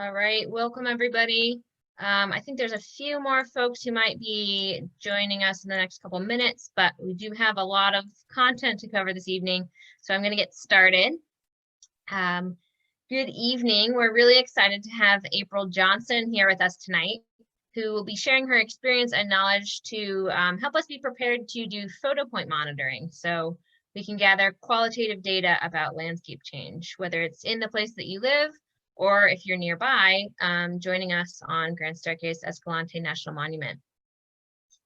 All right, welcome everybody. I think there's a few more folks who might be joining us in the next couple minutes, but we do have a lot of content to cover this evening, so I'm going to get started. Good evening. We're really excited to have April Johnson here with us tonight, who will be sharing her experience and knowledge to help us be prepared to do photo point monitoring. So we can gather qualitative data about landscape change, whether it's in the place that you live, or if you're nearby, joining us on Grand Staircase Escalante National Monument.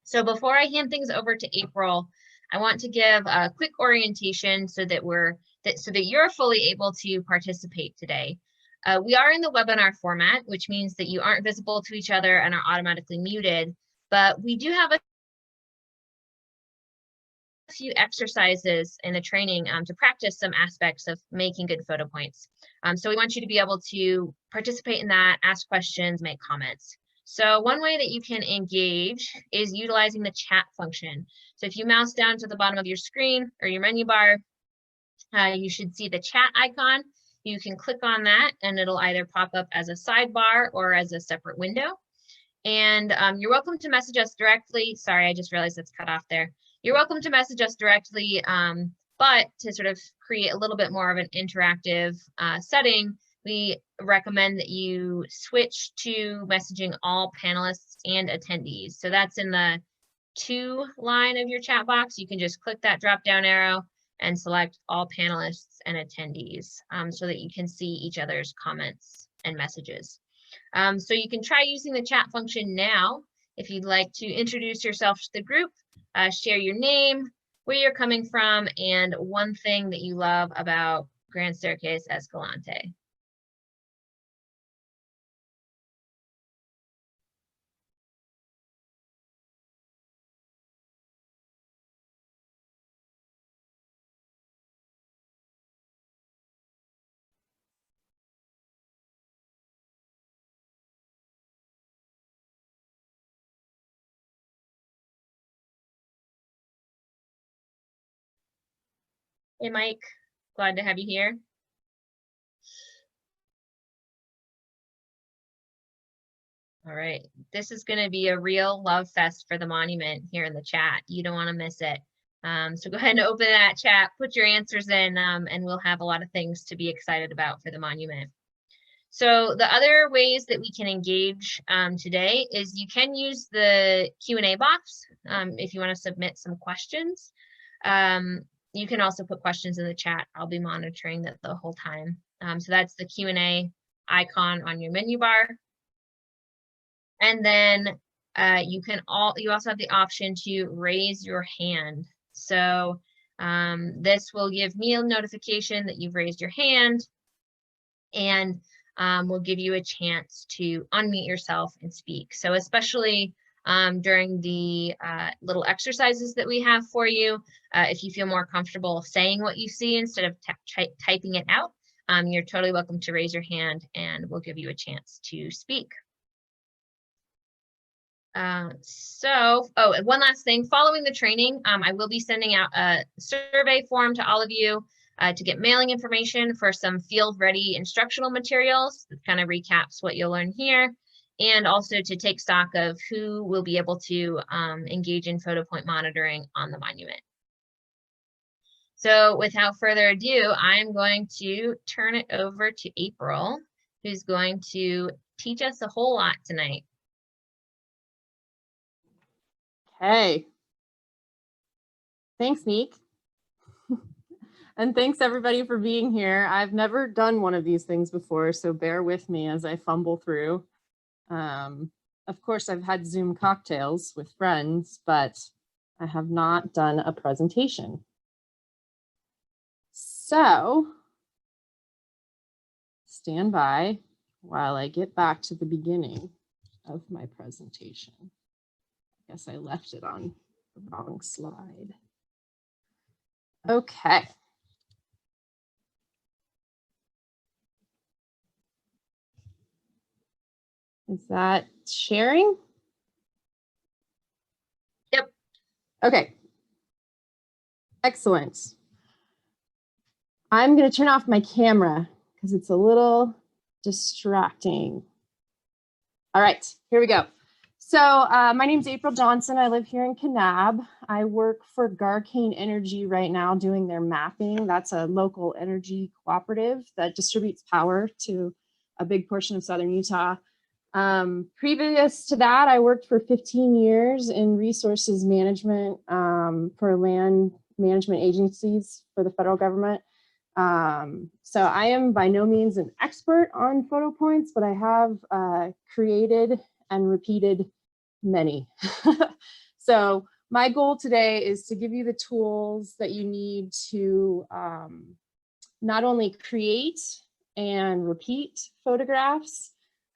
So before I hand things over to April, I want to give a quick orientation so that you're fully able to participate today. We are in the webinar format, which means that you aren't visible to each other and are automatically muted, but we do have a few exercises in the training to practice some aspects of making good photo points. So we want you to be able to participate in that, ask questions, make comments. So one way that you can engage is utilizing the chat function. So if you mouse down to the bottom of your screen or your menu bar, you should see the chat icon. You can click on that and it'll either pop up as a sidebar or as a separate window. And you're welcome to message us directly. Sorry, I just realized that's cut off there. You're welcome to message us directly, but to sort of create a little bit more of an interactive setting, we recommend that you switch to messaging all panelists and attendees. So that's in the to line of your chat box. You can just click that drop down arrow and select all panelists and attendees so that you can see each other's comments and messages. So you can try using the chat function now if you'd like to introduce yourself to the group, share your name, where you're coming from, and one thing that you love about Grand Staircase Escalante. Hey, Mike, glad to have you here. All right, this is going to be a real love fest for the monument here in the chat. You don't want to miss it. So go ahead and open that chat, put your answers in, and we'll have a lot of things to be excited about for the monument. So the other ways that we can engage today is you can use the Q&A box if you want to submit some questions. You can also put questions in the chat. I'll be monitoring that the whole time. So that's the Q&A icon on your menu bar. And then you also have the option to raise your hand. So this will give me a notification that you've raised your hand, and will give you a chance to unmute yourself and speak. So especially during the little exercises that we have for you, if you feel more comfortable saying what you see instead of typing it out, you're totally welcome to raise your hand and we'll give you a chance to speak. And one last thing, following the training, I will be sending out a survey form to all of you to get mailing information for some field-ready instructional materials that kind of recaps what you'll learn here, and also to take stock of who will be able to engage in photo point monitoring on the monument. So without further ado, I'm going to turn it over to April, who's going to teach us a whole lot tonight. Hey, thanks, Neek. And thanks everybody for being here. I've never done one of these things before, so bear with me as I fumble through. Of course, I've had Zoom cocktails with friends, but I have not done a presentation. So stand by while I get back to the beginning of my presentation. I guess I left it on the wrong slide. Okay. Is that sharing? Yep. Okay. Excellent. I'm going to turn off my camera because it's a little distracting. All right, here we go. So my name's April Johnson. I live here in Kanab. I work for Garcane Energy right now doing their mapping. That's a local energy cooperative that distributes power to a big portion of southern Utah. Previous to that, I worked for 15 years in resources management for land management agencies for the federal government. So I am by no means an expert on photo points, but I have created and repeated many. So my goal today is to give you the tools that you need to not only create and repeat photographs,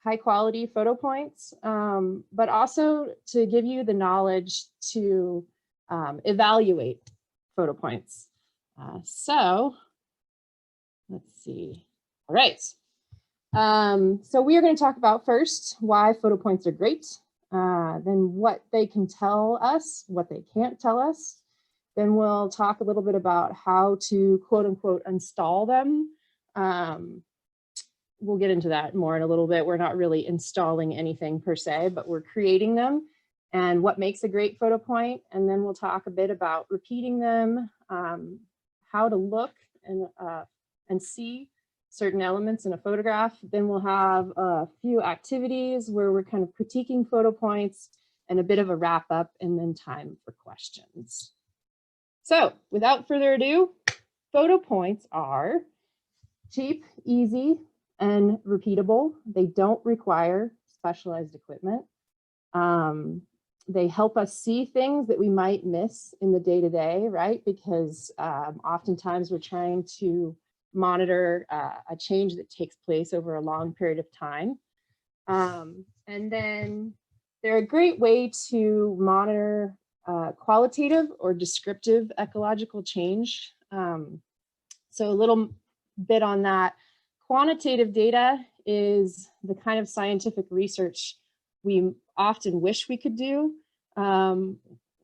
high quality photo points, but also to give you the knowledge to evaluate photo points. So let's see. All right. So we are going to talk about first why photo points are great, then what they can tell us, what they can't tell us. Then we'll talk a little bit about how to quote unquote install them. We'll get into that more in a little bit. We're not really installing anything per se, but we're creating them and what makes a great photo point. And then we'll talk a bit about repeating them, how to look and see certain elements in a photograph. Then we'll have a few activities where we're kind of critiquing photo points and a bit of a wrap up and then time for questions. So without further ado, photo points are cheap, easy, and repeatable. They don't require specialized equipment. They help us see things that we might miss in the day-to-day, right? Because oftentimes we're trying to monitor a change that takes place over a long period of time. And then they're a great way to monitor qualitative or descriptive ecological change. So a little bit on that. Quantitative data is the kind of scientific research we often wish we could do.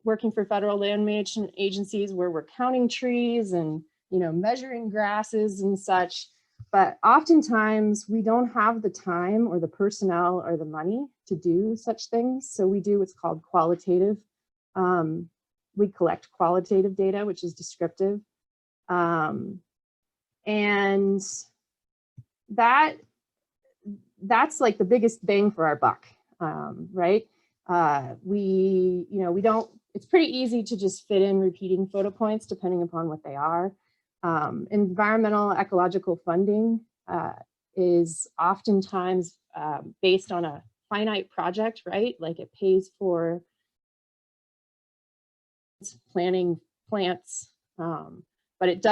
Working for federal land management agencies where we're counting trees and measuring grasses and such, but oftentimes we don't have the time or the personnel or the money to do such things. So we do what's called qualitative. We collect qualitative data, which is descriptive. And that's like the biggest bang for our buck, right? We don't, it's pretty easy to just fit in repeating photo points depending upon what they are. Environmental ecological funding is oftentimes based on a finite project, right? Like it pays for planting plants, but it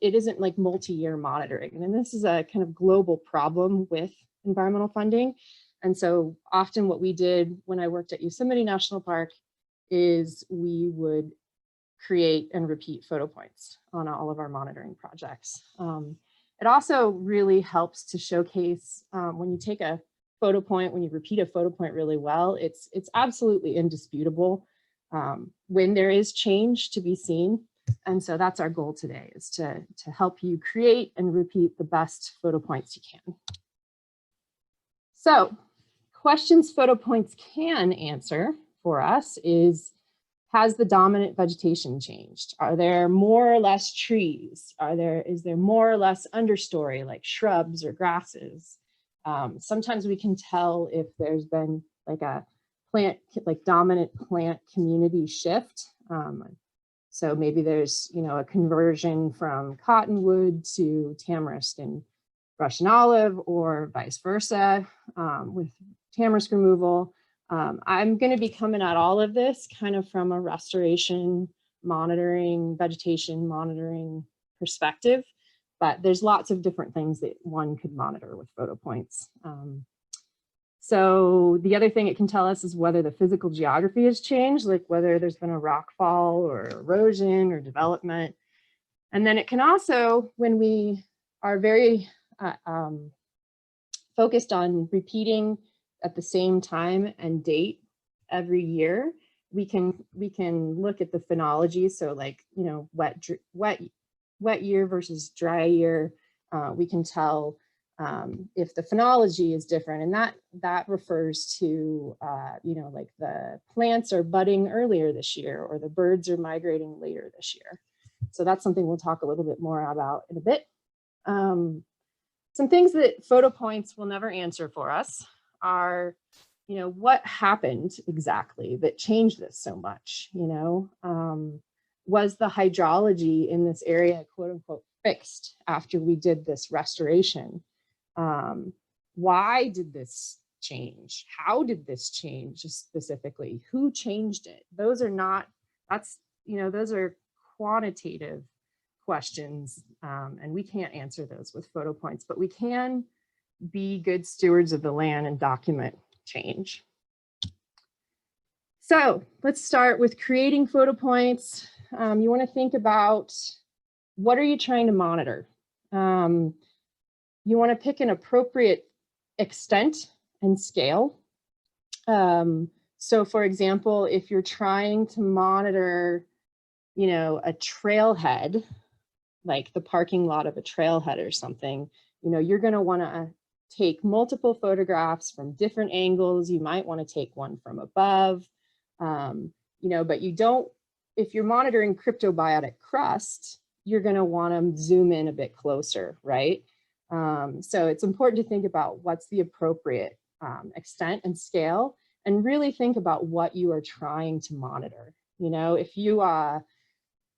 isn't like multi-year monitoring. And this is a kind of global problem with environmental funding. And so often what we did when I worked at Yosemite National Park is we would create and repeat photo points on all of our monitoring projects. It also really helps to showcase when you take a photo point, when you repeat a photo point really well, it's absolutely indisputable when there is change to be seen. And so that's our goal today, is to help you create and repeat the best photo points you can. So questions photo points can answer for us is, has the dominant vegetation changed? Are there more or less trees? Is there more or less understory like shrubs or grasses? Sometimes we can tell if there's been like a dominant plant community shift. So maybe there's a conversion from cottonwood to tamarisk and brush and olive, or vice versa with tamarisk removal. I'm going to be coming at all of this kind of from a restoration monitoring, vegetation monitoring perspective, but there's lots of different things that one could monitor with photo points. So the other thing it can tell us is whether the physical geography has changed, like whether there's been a rock fall or erosion or development. And then it can also, when we are very focused on repeating at the same time and date every year, we can look at the phenology. So like, wet year versus dry year. We can tell if the phenology is different, and that refers to, you know, like the plants are budding earlier this year or the birds are migrating later this year. So that's something we'll talk a little bit more about in a bit. Some things that photo points will never answer for us are, you know, what happened exactly that changed this so much, you know? Was the hydrology in this area, quote unquote, fixed after we did this restoration? Why did this change? How did this change specifically? Who changed it? Those are not, that's, you know, those are quantitative questions, and we can't answer those with photo points, but we can be good stewards of the land and document change. So let's start with creating photo points. You want to think about, what are you trying to monitor? You want to pick an appropriate extent and scale. So for example, if you're trying to monitor, you know, a trailhead, like the parking lot of a trailhead or something, you know, you're going to want to take multiple photographs from different angles. You might want to take one from above, you know, but you don't, if you're monitoring cryptobiotic crust, you're going to want to zoom in a bit closer, right? So it's important to think about what's the appropriate extent and scale, and really think about what you are trying to monitor. You know, if you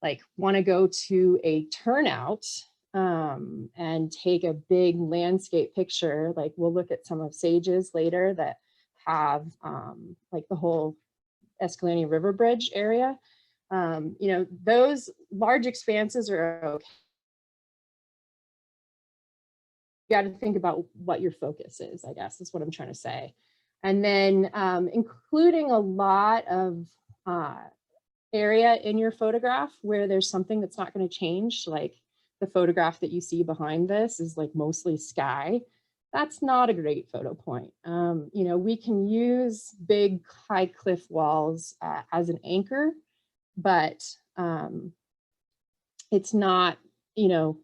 like want to go to a turnout and take a big landscape picture, like we'll look at some of Sage's later that have like the whole Escalante River Bridge area. You know, those large expanses are okay. You got to think about what your focus is, I guess, is what I'm trying to say. And then including a lot of area in your photograph where there's something that's not going to change, like the photograph that you see behind this is like mostly sky. That's not a great photo point. You know, we can use big high cliff walls as an anchor, but it's not, you know,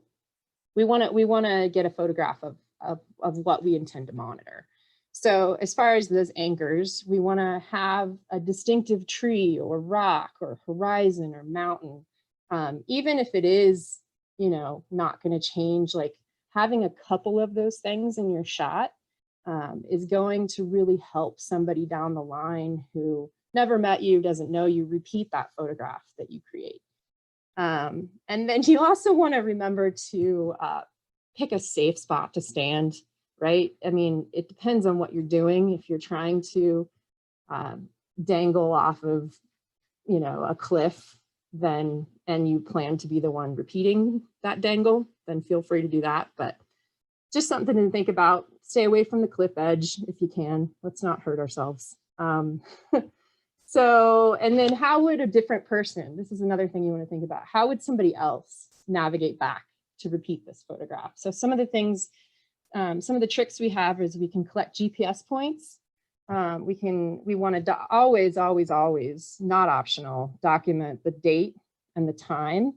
we want to get a photograph of what we intend to monitor. So as far as those anchors, we want to have a distinctive tree or rock or horizon or mountain, even if it is, you know, not going to change. Like having a couple of those things in your shot is going to really help somebody down the line who never met you, doesn't know you, repeat that photograph that you create. And then you also want to remember to pick a safe spot to stand, right? I mean, it depends on what you're doing. If you're trying to dangle off of, you know, a cliff, then, and you plan to be the one repeating that dangle, then feel free to do that. But just something to think about. Stay away from the cliff edge if you can. Let's not hurt ourselves. So, and then how would a different person, this is another thing you want to think about, how would somebody else navigate back to repeat this photograph? So some of the things, some of the tricks we have is we can collect GPS points. We want to always, not optional, document the date and the time.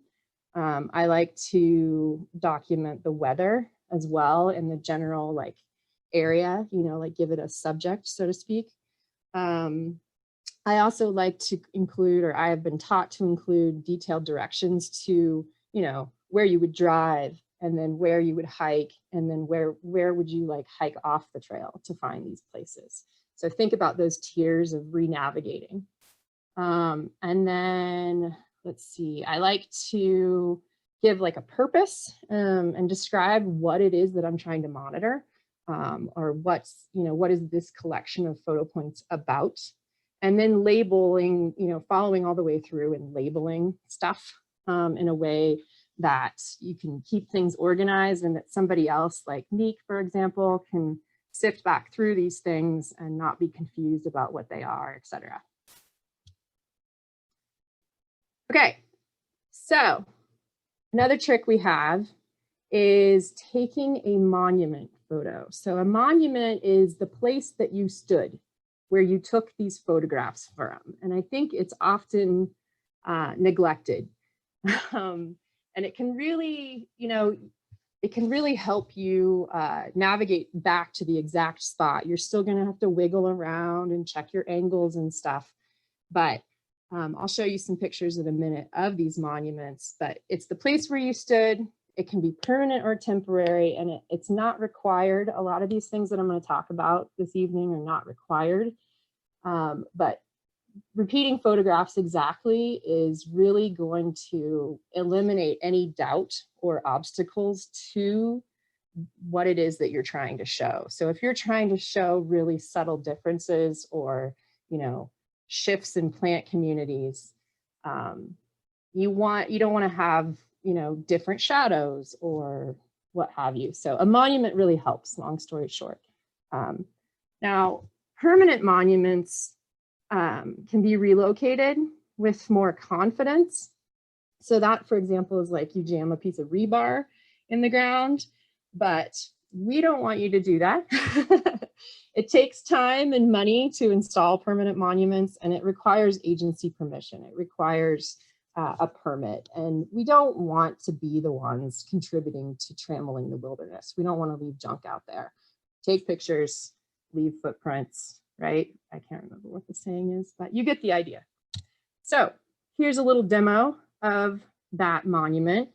I like to document the weather as well in the general like area, you know, like give it a subject, so to speak. I also like to include, or I have been taught to include, detailed directions to, you know, where you would drive and then where you would hike and then where would you like hike off the trail to find these places. So think about those tiers of re-navigating. And then let's see, I like to give like a purpose and describe what it is that I'm trying to monitor, or what's, you know, what is this collection of photo points about? And then labeling, you know, following all the way through and labeling stuff in a way that you can keep things organized and that somebody else like Neek, for example, can sift back through these things and not be confused about what they are, etc. Okay, so another trick we have is taking a monument photo. So a monument is the place that you stood where you took these photographs from. And I think it's often neglected. And it can really, you know, it can really help you navigate back to the exact spot. You're still going to have to wiggle around and check your angles and stuff, but I'll show you some pictures in a minute of these monuments, but it's the place where you stood. It can be permanent or temporary, and it's not required. A lot of these things that I'm going to talk about this evening are not required, but repeating photographs exactly is really going to eliminate any doubt or obstacles to what it is that you're trying to show. So if you're trying to show really subtle differences or, you know, shifts in plant communities, you don't want to have, you know, different shadows or what have you. So a monument really helps, long story short. Now, permanent monuments can be relocated with more confidence. So that, for example, is like you jam a piece of rebar in the ground, but we don't want you to do that. It takes time and money to install permanent monuments, and it requires agency permission. It requires a permit, and we don't want to be the ones contributing to trammeling the wilderness. We don't want to leave junk out there. Take pictures, leave footprints, right? I can't remember what the saying is, but you get the idea. So here's a little demo of that monument.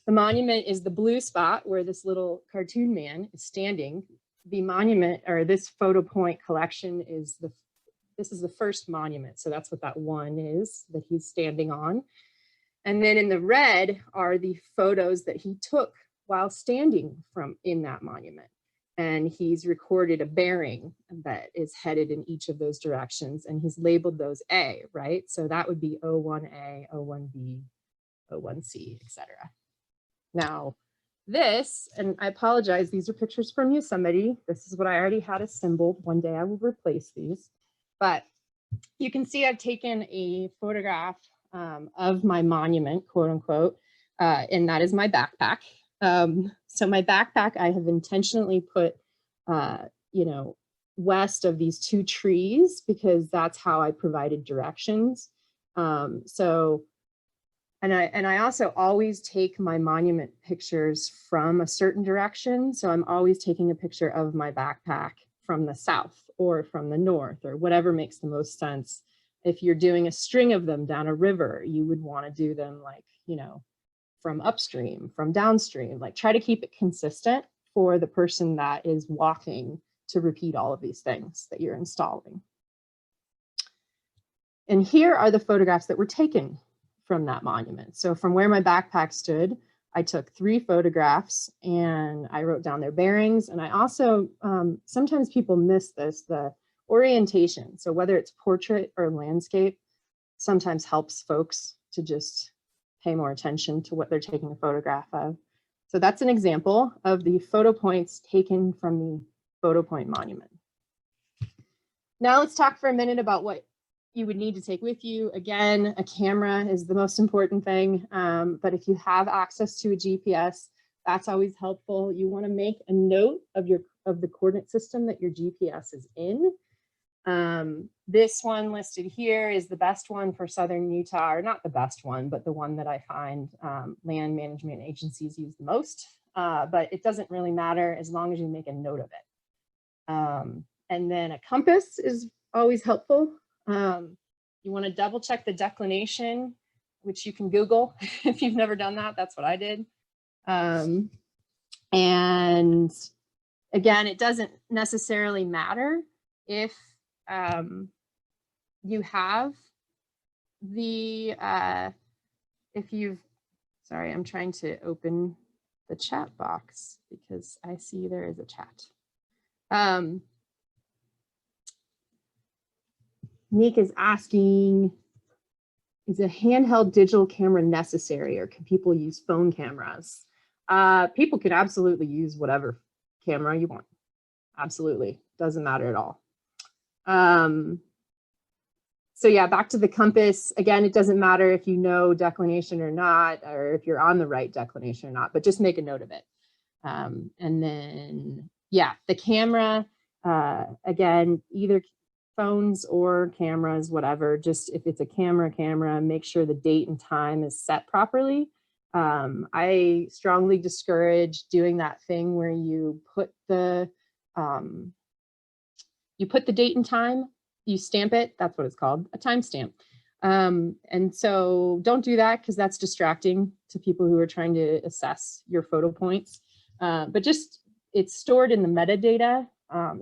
The monument is the blue spot where this little cartoon man is standing. The monument, or this photo point collection, this is the first monument. So that's what that one is that he's standing on. And then in the red are the photos that he took while standing in that monument. And he's recorded a bearing that is headed in each of those directions, and he's labeled those A, right? So that would be O1A, O1B, O1C, etc. Now this, and I apologize, these are pictures from Yosemite. This is what I already had assembled. One day I will replace these, but you can see I've taken a photograph of my monument, quote unquote, and that is my backpack. So my backpack, I have intentionally put, you know, west of these two trees because that's how I provided directions. And I also always take my monument pictures from a certain direction. So I'm always taking a picture of my backpack from the south or from the north or whatever makes the most sense. If you're doing a string of them down a river, you would want to do them like, you know, from upstream, from downstream, like try to keep it consistent for the person that is walking to repeat all of these things that you're installing. And here are the photographs that were taken from that monument. So from where my backpack stood, I took 3 photographs and I wrote down their bearings. And I also, sometimes people miss this, the orientation. So whether it's portrait or landscape, sometimes helps folks to just pay more attention to what they're taking a photograph of. So that's an example of the photo points taken from the photo point monument. Now let's talk for a minute about what you would need to take with you. Again, a camera is the most important thing, but if you have access to a GPS, that's always helpful. You want to make a note of the coordinate system that your GPS is in. This one listed here is the best one for Southern Utah, or not the best one, but the one that I find land management agencies use the most, but it doesn't really matter as long as you make a note of it. And then a compass is always helpful. You want to double check the declination, which you can Google if you've never done that. That's what I did. And again, it doesn't necessarily matter if you have the, sorry, I'm trying to open the chat box because I see there is a chat. Nick is asking, is a handheld digital camera necessary, or can people use phone cameras? People could absolutely use whatever camera you want. Absolutely, doesn't matter at all. So yeah, back to the compass. Again, it doesn't matter if you know declination or not, or if you're on the right declination or not, but just make a note of it. And then, yeah, the camera, again, either phones or cameras, whatever, just if it's a camera, make sure the date and time is set properly. I strongly discourage doing that thing where you put the date and time, you stamp it, that's what it's called, a timestamp. And so don't do that because that's distracting to people who are trying to assess your photo points. But just, it's stored in the metadata.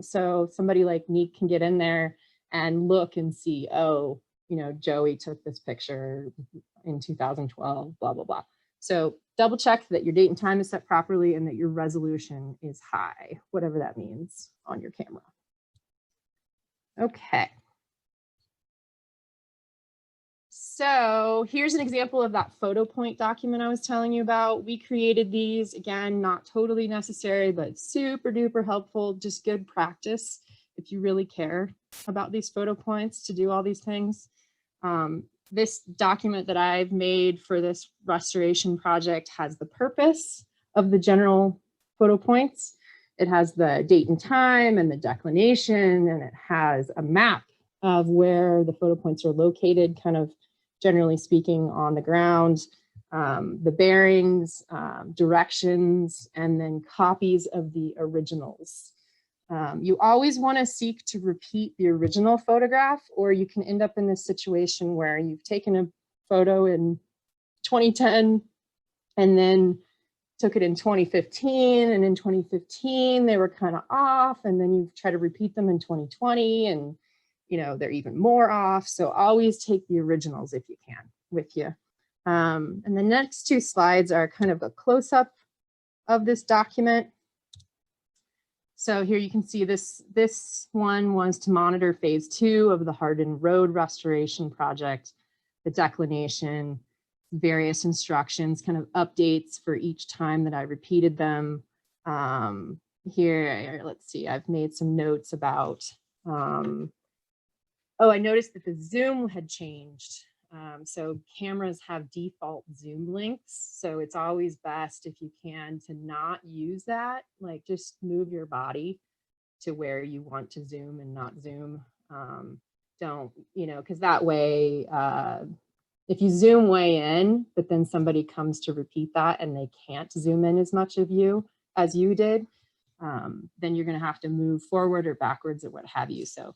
So somebody like me can get in there and look and see, oh, you know, Joey took this picture in 2012, blah, blah, blah. So double check that your date and time is set properly and that your resolution is high, whatever that means on your camera. Okay. So here's an example of that photo point document I was telling you about. We created these, again, not totally necessary, but super duper helpful, just good practice if you really care about these photo points to do all these things. This document that I've made for this restoration project has the purpose of the general photo points. It has the date and time and the declination, and it has a map of where the photo points are located, kind of generally speaking, on the ground, the bearings, directions, and then copies of the originals. You always want to seek to repeat the original photograph, or you can end up in this situation where you've taken a photo in 2010 and then took it in 2015, and in 2015 they were kind of off, and then you try to repeat them in 2020 and you know they're even more off. So always take the originals if you can with you. And the next two slides are kind of a close-up of this document. So here you can see this one was to monitor phase 2 of the Hardin Road restoration project, the declination, various instructions, kind of updates for each time that I repeated them. Here, let's see, I've made some notes about, oh, I noticed that the zoom had changed. So cameras have default zoom links. So it's always best if you can to not use that, like just move your body to where you want to zoom and not zoom. Don't, you know, because that way, if you zoom way in, but then somebody comes to repeat that and they can't zoom in as much of you as you did, then you're going to have to move forward or backwards or what have you. So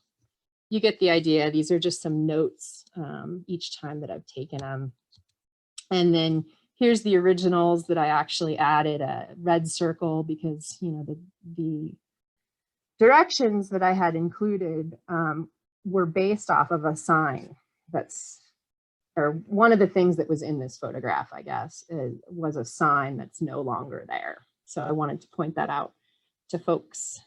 you get the idea. These are just some notes each time that I've taken them. And then here's the originals that I actually added a red circle because, you know, the directions that I had included were based off of a sign that's, or one of the things that was in this photograph, I guess, was a sign that's no longer there. So I wanted to point that out to folks.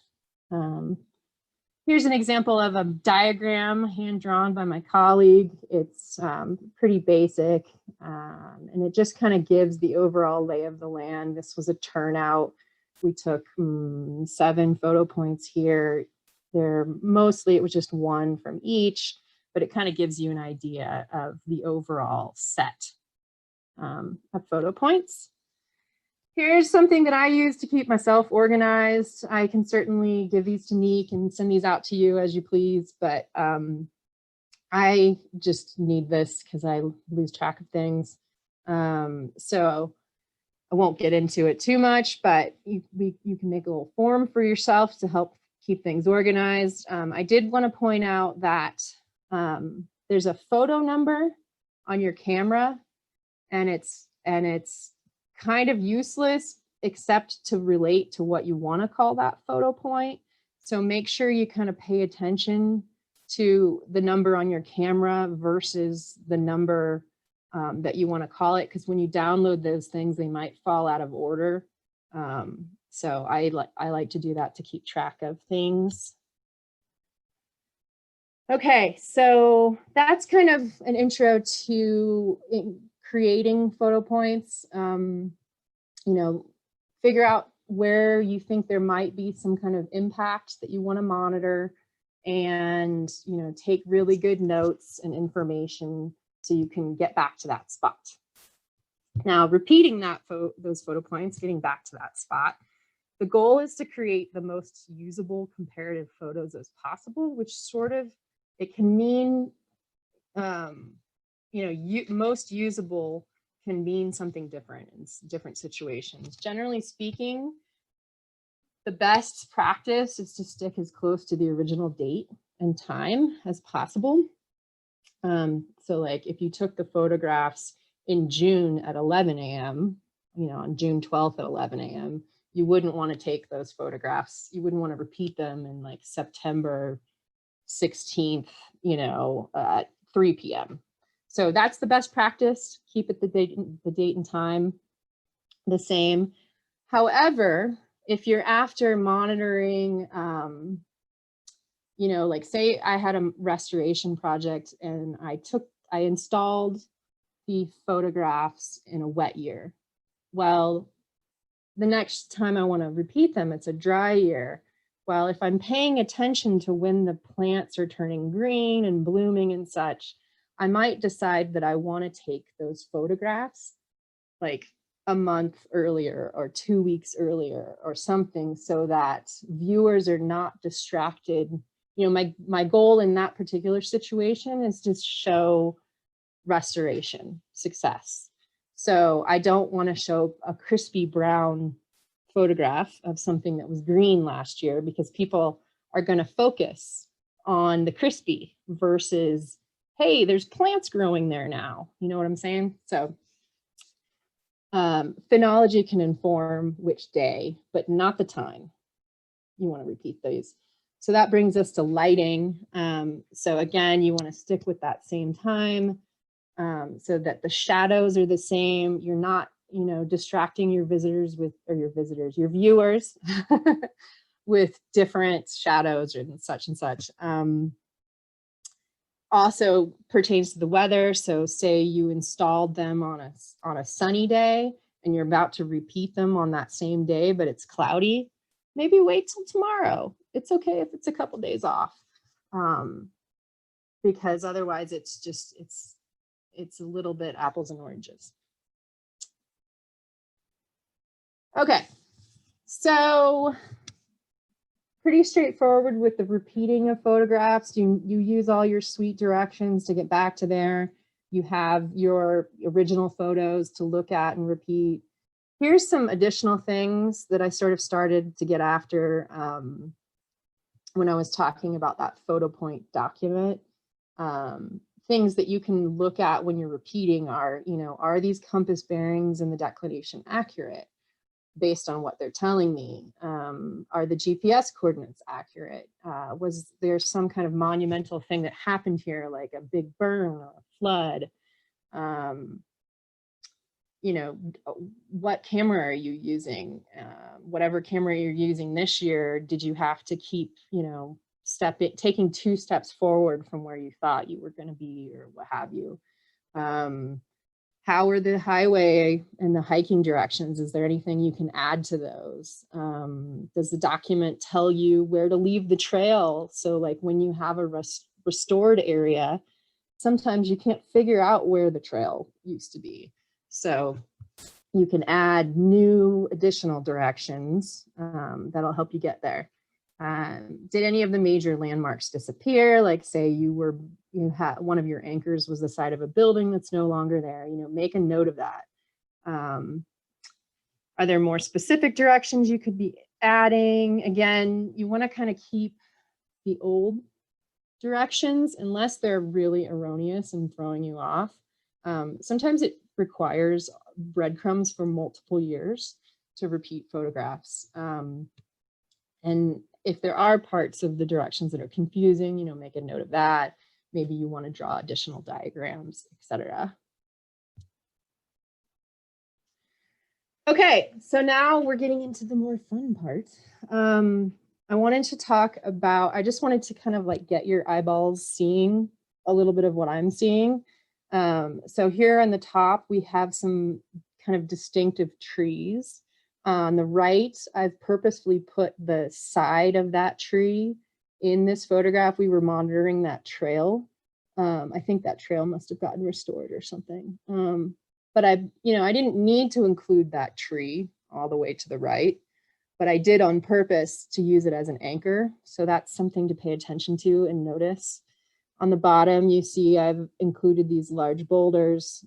Here's an example of a diagram hand drawn by my colleague. It's pretty basic, and it just kind of gives the overall lay of the land. This was a turnout. We took 7 photo points here. They're mostly, it was just one from each, but it kind of gives you an idea of the overall set of photo points. Here's something that I use to keep myself organized. I can certainly give these to Nick and send these out to you as you please, but I just need this because I lose track of things. So I won't get into it too much, but you can make a little form for yourself to help keep things organized. I did want to point out that there's a photo number on your camera, and it's kind of useless except to relate to what you want to call that photo point. So make sure you kind of pay attention to the number on your camera versus the number that you want to call it, because when you download those things, they might fall out of order. So I like to do that to keep track of things. Okay, so that's kind of an intro to creating photo points. You know, figure out where you think there might be some kind of impact that you want to monitor, and you know, take really good notes and information so you can get back to that spot. Now, repeating those photo points, getting back to that spot, the goal is to create the most usable comparative photos as possible, which sort of, it can mean, you know, most usable can mean something different in different situations. Generally speaking, the best practice is to stick as close to the original date and time as possible. So like if you took the photographs in June at 11 a.m., you know, on June 12th at 11 a.m., you wouldn't want to take those photographs. You wouldn't want to repeat them in like September 16th, you know, at 3 p.m. So that's the best practice. Keep it the date and time the same. However, if you're after monitoring, you know, like say I had a restoration project and I installed the photographs in a wet year. Well, the next time I want to repeat them, it's a dry year. Well, if I'm paying attention to when the plants are turning green and blooming and such, I might decide that I want to take those photographs like a month earlier or 2 weeks earlier or something, so that viewers are not distracted. You know, my goal in that particular situation is to show restoration success. So I don't want to show a crispy brown photograph of something that was green last year, because people are going to focus on the crispy versus, hey, there's plants growing there now. You know what I'm saying? So phenology can inform which day, but not the time you want to repeat these. So that brings us to lighting. So again, you want to stick with that same time so that the shadows are the same. You're not, you know, distracting your visitors with, or your viewers with different shadows and such and such. Also pertains to the weather. So say you installed them on a sunny day and you're about to repeat them on that same day, but it's cloudy, maybe wait till tomorrow. It's okay if it's a couple days off, because otherwise it's a little bit apples and oranges. Okay, so pretty straightforward with the repeating of photographs. You use all your sweet directions to get back to there. You have your original photos to look at and repeat. Here's some additional things that I sort of started to get after when I was talking about that photo point document. Things that you can look at when you're repeating are, you know, are these compass bearings and the declination accurate based on what they're telling me? Are the GPS coordinates accurate? Was there some kind of monumental thing that happened here, like a big burn or a flood? You know, what camera are you using? Whatever camera you're using this year, did you have to keep, you know, taking 2 steps forward from where you thought you were going to be, or what have you? How are the highway and the hiking directions? Is there anything you can add to those? Does the document tell you where to leave the trail? So like when you have a restored area, sometimes you can't figure out where the trail used to be. So you can add new additional directions that'll help you get there. Did any of the major landmarks disappear? Like say you had one of your anchors was the side of a building that's no longer there, you know, make a note of that. Are there more specific directions you could be adding? Again, you want to kind of keep the old directions unless they're really erroneous and throwing you off. Sometimes it requires breadcrumbs for multiple years to repeat photographs. And if there are parts of the directions that are confusing, you know, make a note of that. Maybe you want to draw additional diagrams, etc. Okay, so now we're getting into the more fun part. I wanted to talk about, I just wanted to kind of like get your eyeballs seeing a little bit of what I'm seeing. So here on the top, we have some kind of distinctive trees. On the right, I've purposefully put the side of that tree in this photograph. We were monitoring that trail. I think that trail must have gotten restored or something. But I didn't need to include that tree all the way to the right, but I did on purpose to use it as an anchor. So that's something to pay attention to and notice. On the bottom, you see I've included these large boulders.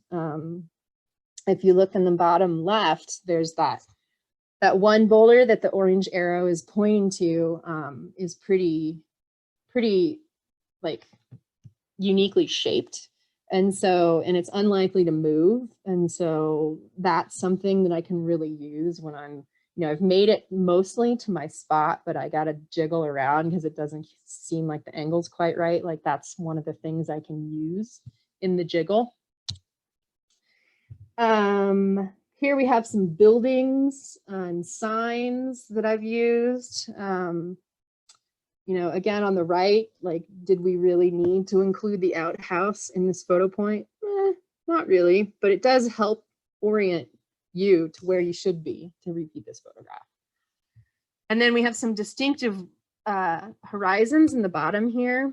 if you look in the bottom left, there's that one boulder that the orange arrow is pointing to is pretty like uniquely shaped. And it's unlikely to move. And so that's something that I can really use when I'm, I've made it mostly to my spot, but I got to jiggle around because it doesn't seem like the angle's quite right. Like that's one of the things I can use in the jiggle. Here we have some buildings and signs that I've used. Again, on the right, like, did we really need to include the outhouse in this photo point? Not really, but it does help orient you to where you should be to repeat this photograph. And then we have some distinctive horizons in the bottom here.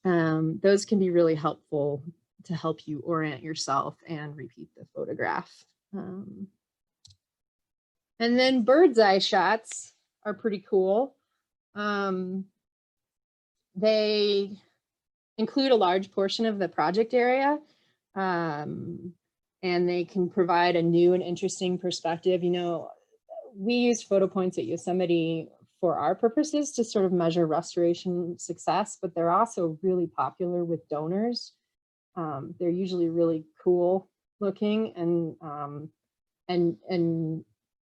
Those can be really helpful to help you orient yourself and repeat the photograph. And then bird's eye shots are pretty cool. They include a large portion of the project area, and they can provide a new and interesting perspective. We use photo points at Yosemite for our purposes to sort of measure restoration success, but they're also really popular with donors. They're usually really cool looking and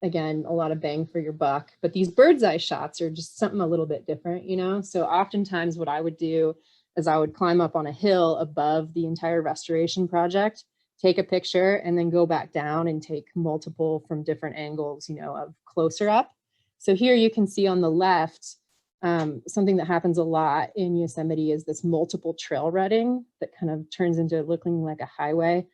again, a lot of bang for your buck, but these bird's eye shots are just something a little bit different, So oftentimes what I would do is I would climb up on a hill above the entire restoration project, take a picture, and then go back down and take multiple from different angles, of closer up. So here you can see on the left, something that happens a lot in Yosemite is this multiple trail rutting that kind of turns into looking like a highway.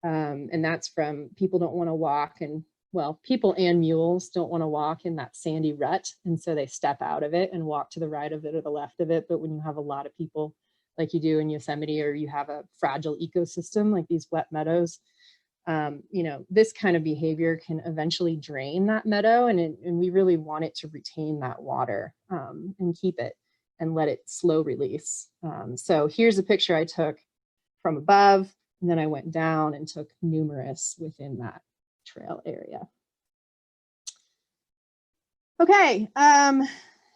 And that's from people don't want to walk, and well, people and mules don't want to walk in that sandy rut. And so they step out of it and walk to the right of it or the left of it. But when you have a lot of people like you do in Yosemite, or you have a fragile ecosystem like these wet meadows, this kind of behavior can eventually drain that meadow. And we really want it to retain that water and keep it and let it slow release. So here's a picture I took from above, and then I went down and took numerous within that trail area. Okay,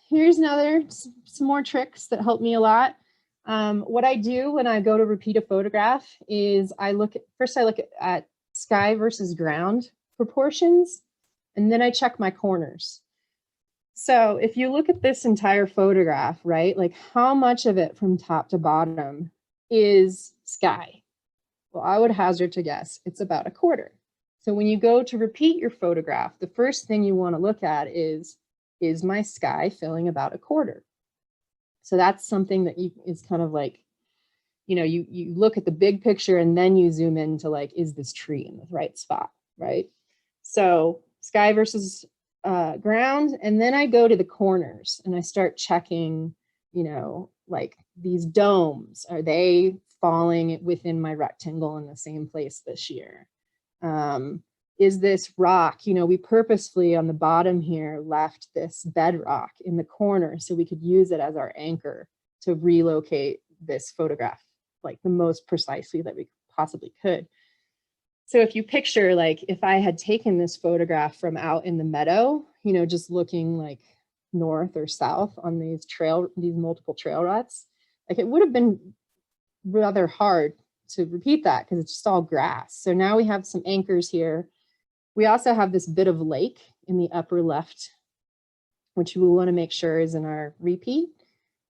here's some more tricks that help me a lot. What I do when I go to repeat a photograph is I look at sky versus ground proportions, and then I check my corners. So if you look at this entire photograph, right, like how much of it from top to bottom is sky? Well, I would hazard to guess it's about a quarter. So when you go to repeat your photograph, the first thing you want to look at is my sky filling about a quarter? So that's something that is kind of like, you look at the big picture and then you zoom into like, is this tree in the right spot, right? So sky versus ground. And then I go to the corners and I start checking, like these domes, are they falling within my rectangle in the same place this year? Is this rock, we purposefully on the bottom here left this bedrock in the corner so we could use it as our anchor to relocate this photograph like the most precisely that we possibly could. So if you picture, like if I had taken this photograph from out in the meadow, just looking like north or south on these multiple trail ruts, like it would have been rather hard to repeat that because it's just all grass. So now we have some anchors here. We also have this bit of lake in the upper left, which we want to make sure is in our repeat.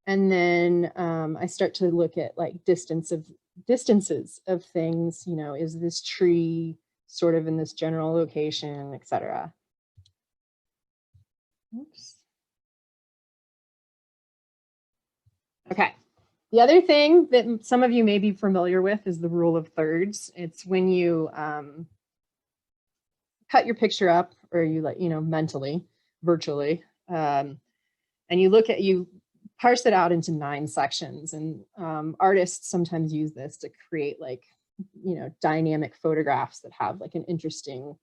And then I start to look at like distances of things, is this tree sort of in this general location, etc. Oops. Okay. The other thing that some of you may be familiar with is the rule of thirds. It's when you cut your picture up, or you mentally, virtually, and you parse it out into 9 sections. And artists sometimes use this to create like, dynamic photographs that have like an interesting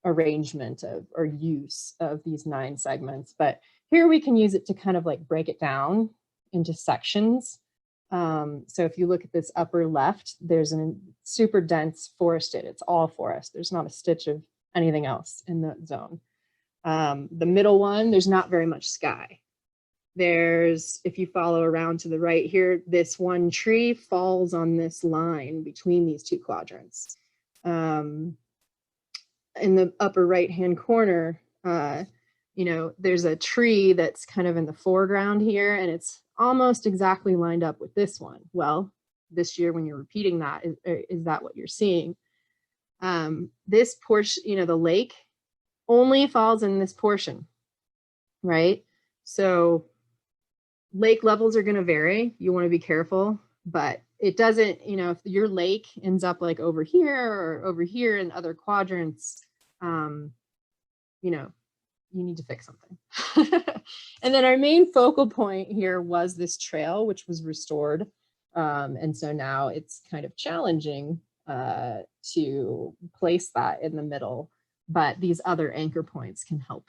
arrangement or use of these 9 segments. But here we can use it to kind of like break it down into sections. So if you look at this upper left, there's a super dense forested. It's all forest. There's not a stitch of anything else in the zone. The middle one, there's not very much sky. There's, if you follow around to the right here, this one tree falls on this line between these two quadrants. In the upper right-hand corner, you know, there's a tree that's kind of in the foreground here, and it's almost exactly lined up with this one. Well, this year when you're repeating that, is that what you're seeing? This portion, you know, the lake only falls in this portion, right? So lake levels are going to vary. You want to be careful, but it doesn't, you know, if your lake ends up like over here or over here in other quadrants, you know, you need to fix something. And then our main focal point here was this trail, which was restored. And so now it's kind of challenging to place that in the middle, but these other anchor points can help.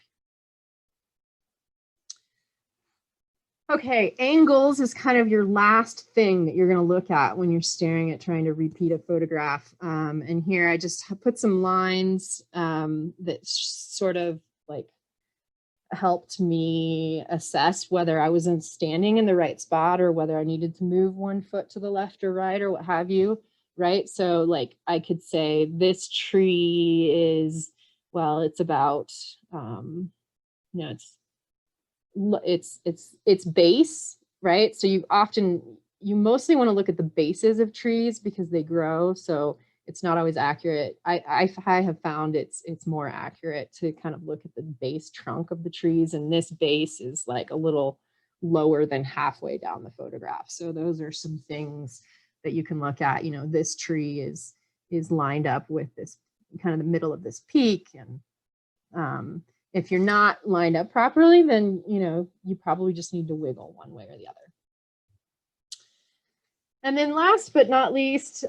Okay, angles is kind of your last thing that you're going to look at when you're staring at trying to repeat a photograph. And here I just put some lines that sort of like helped me assess whether I was standing in the right spot or whether I needed to move 1 foot to the left or right or what have you, right? So like I could say this tree is, well, it's about, you know, its base, right? So you mostly want to look at the bases of trees because they grow. So it's not always accurate. I have found it's more accurate to kind of look at the base trunk of the trees, and this base is like a little lower than halfway down the photograph. So those are some things that you can look at. You know, this tree is lined up with this kind of the middle of this peak, and if you're not lined up properly, then you know you probably just need to wiggle one way or the other. And then last but not least,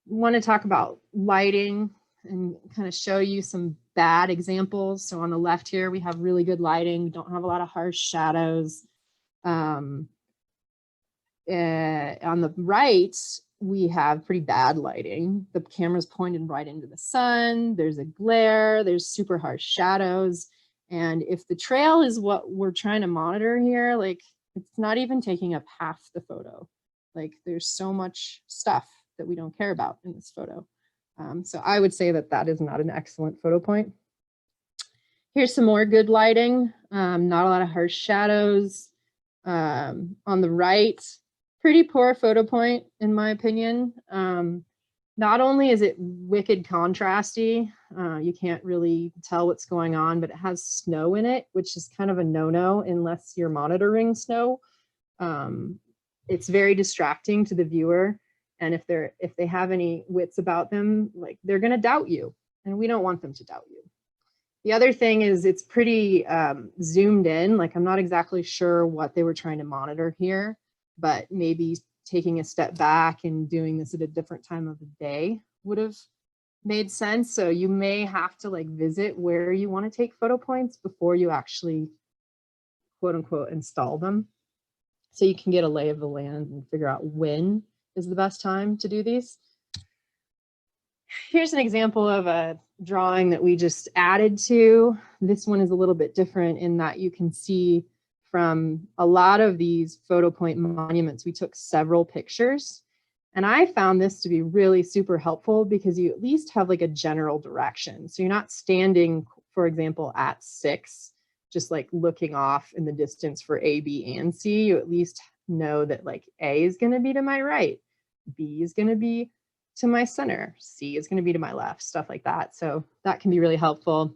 want to talk about lighting and kind of show you some bad examples. So on the left here, we have really good lighting. We don't have a lot of harsh shadows. On the right, we have pretty bad lighting. The camera's pointed right into the sun. There's a glare. There's super harsh shadows. And if the trail is what we're trying to monitor here, like it's not even taking up half the photo. Like there's so much stuff that we don't care about in this photo. So I would say that that is not an excellent photo point. Here's some more good lighting. Not a lot of harsh shadows. On the right, pretty poor photo point, in my opinion. Not only is it wicked contrasty, you can't really tell what's going on, but it has snow in it, which is kind of a no-no unless you're monitoring snow. It's very distracting to the viewer. And if they have any wits about them, like they're going to doubt you, and we don't want them to doubt you. The other thing is it's pretty zoomed in. Like I'm not exactly sure what they were trying to monitor here, but maybe taking a step back and doing this at a different time of the day would have made sense. So you may have to like visit where you want to take photo points before you actually quote unquote install them. So you can get a lay of the land and figure out when is the best time to do these. Here's an example of a drawing that we just added to. This one is a little bit different in that you can see from a lot of these photo point monuments, we took several pictures. And I found this to be really super helpful because you at least have like a general direction. So you're not standing, for example, at 6, just like looking off in the distance for A, B, and C. You at least know that like A is going to be to my right, B is going to be to my center, C is going to be to my left, stuff like that. So that can be really helpful.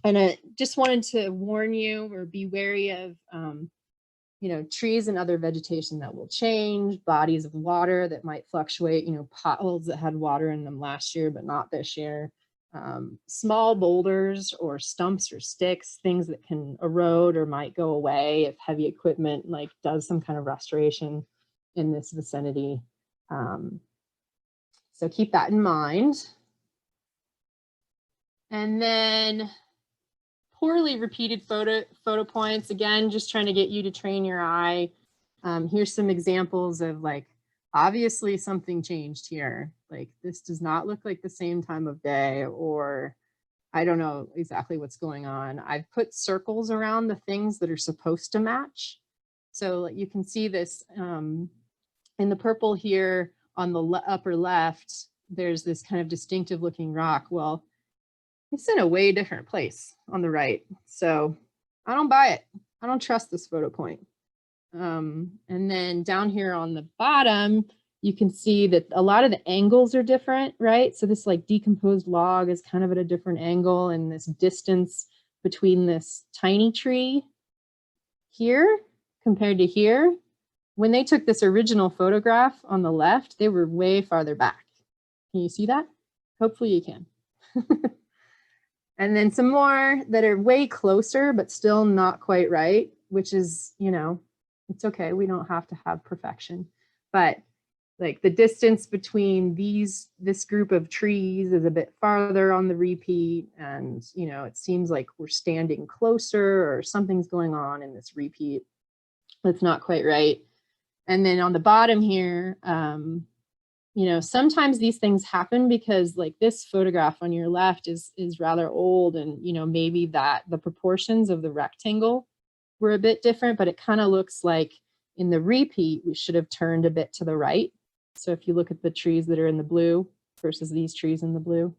And I just wanted to warn you or be wary of, you know, trees and other vegetation that will change, bodies of water that might fluctuate, you know, potholes that had water in them last year, but not this year. Small boulders or stumps or sticks, things that can erode or might go away if heavy equipment like does some kind of restoration in this vicinity. So keep that in mind. And then poorly repeated photo points, again, just trying to get you to train your eye. Here's some examples of like, obviously something changed here. Like this does not look like the same time of day, or I don't know exactly what's going on. I've put circles around the things that are supposed to match. So you can see this in the purple here on the upper left, there's this kind of distinctive looking rock. Well, it's in a way different place on the right. So I don't buy it. I don't trust this photo point. And then down here on the bottom, you can see that a lot of the angles are different, right? So this like decomposed log is kind of at a different angle, and this distance between this tiny tree here compared to here, when they took this original photograph on the left, they were way farther back. Can you see that? Hopefully you can. And then some more that are way closer, but still not quite right, which is, you know, it's okay. We don't have to have perfection. But like the distance between this group of trees is a bit farther on the repeat. And, you know, it seems like we're standing closer or something's going on in this repeat that's not quite right. And then on the bottom here, you know, sometimes these things happen because like this photograph on your left is rather old, and, you know, maybe that the proportions of the rectangle were a bit different, but it kind of looks like in the repeat, we should have turned a bit to the right. So if you look at the trees that are in the blue versus these trees in the blue.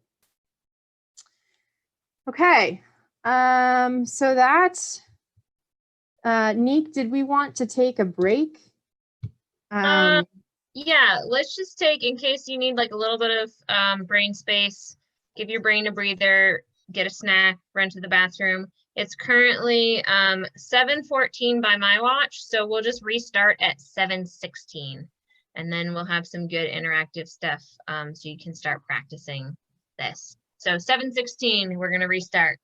Okay, so that's, Neek, did we want to take a break? Yeah, let's just take, in case you need like a little bit of brain space, give your brain a breather, get a snack, run to the bathroom. It's currently 7:14 by my watch, so we'll just restart at 7:16, and then we'll have some good interactive stuff so you can start practicing this. So 7:16, we're going to restart.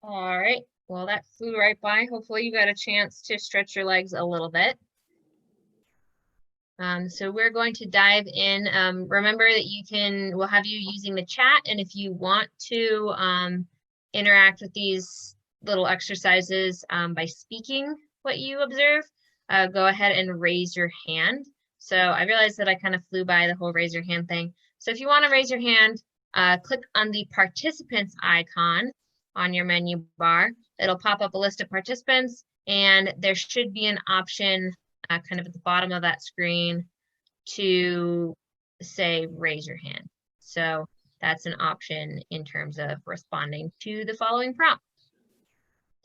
All right, well, that flew right by. Hopefully you got a chance to stretch your legs a little bit. So we're going to dive in. Remember that we'll have you using the chat, and if you want to interact with these little exercises by speaking what you observe, go ahead and raise your hand. So I realized that I kind of flew by the whole raise your hand thing. So if you want to raise your hand, click on the participants icon on your menu bar. It'll pop up a list of participants, and there should be an option kind of at the bottom of that screen to say raise your hand. So that's an option in terms of responding to the following prompt.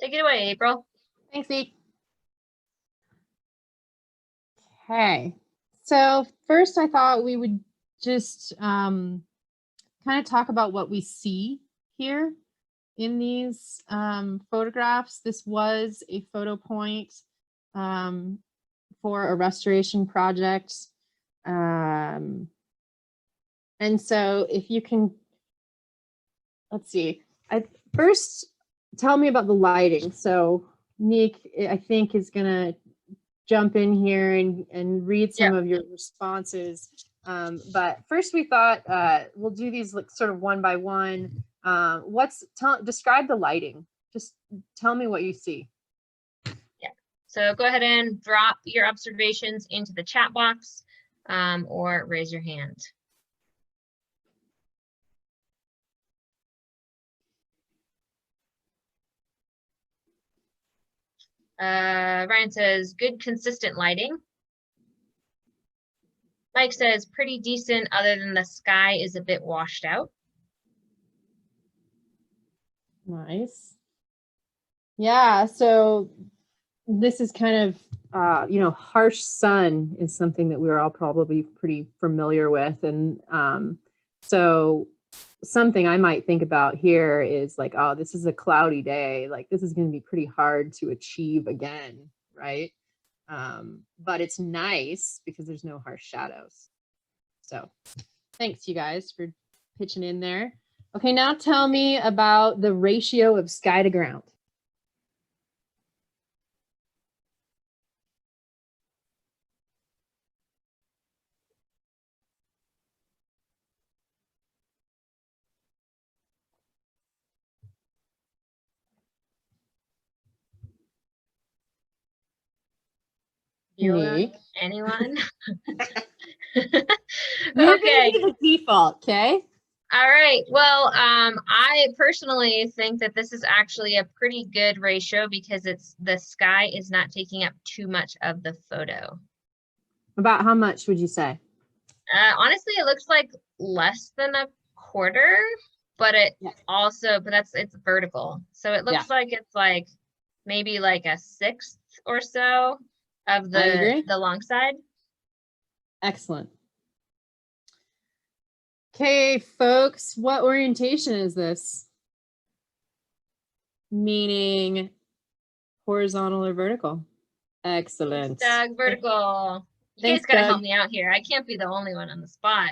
Take it away, April. Thanks, Neek. Okay, so first I thought we would just kind of talk about what we see here in these photographs. This was a photo point for a restoration project And so if you can, let's see, first tell me about the lighting. So Nick, I think, is gonna jump in here and read some of your responses. But first we thought we'll do these like sort of one by one. Describe the lighting. Just tell me what you see. Yeah. So go ahead and drop your observations into the chat box or raise your hand. Ryan says, good consistent lighting. Mike says, pretty decent other than the sky is a bit washed out. Nice. Yeah, so this is kind of, harsh sun is something that we're all probably pretty familiar with. And so something I might think about here is like, oh, this is a cloudy day. Like this is going to be pretty hard to achieve again, right? But it's nice because there's no harsh shadows. So thanks you guys for pitching in there. Okay, now tell me about the ratio of sky to ground. Bueller, anyone? You're Okay. gonna be the default, okay? All right. Well, I personally think that this is actually a pretty good ratio because the sky is not taking up too much of the photo. About how much would you say? Honestly, it looks like less than a quarter, but it's vertical. So it looks like it's like maybe like a sixth or so of the long side. Excellent. Okay, folks, what orientation is this? Meaning horizontal or vertical? Excellent. Thanks, Doug, vertical. You guys gotta help me out here. I can't be the only one on the spot.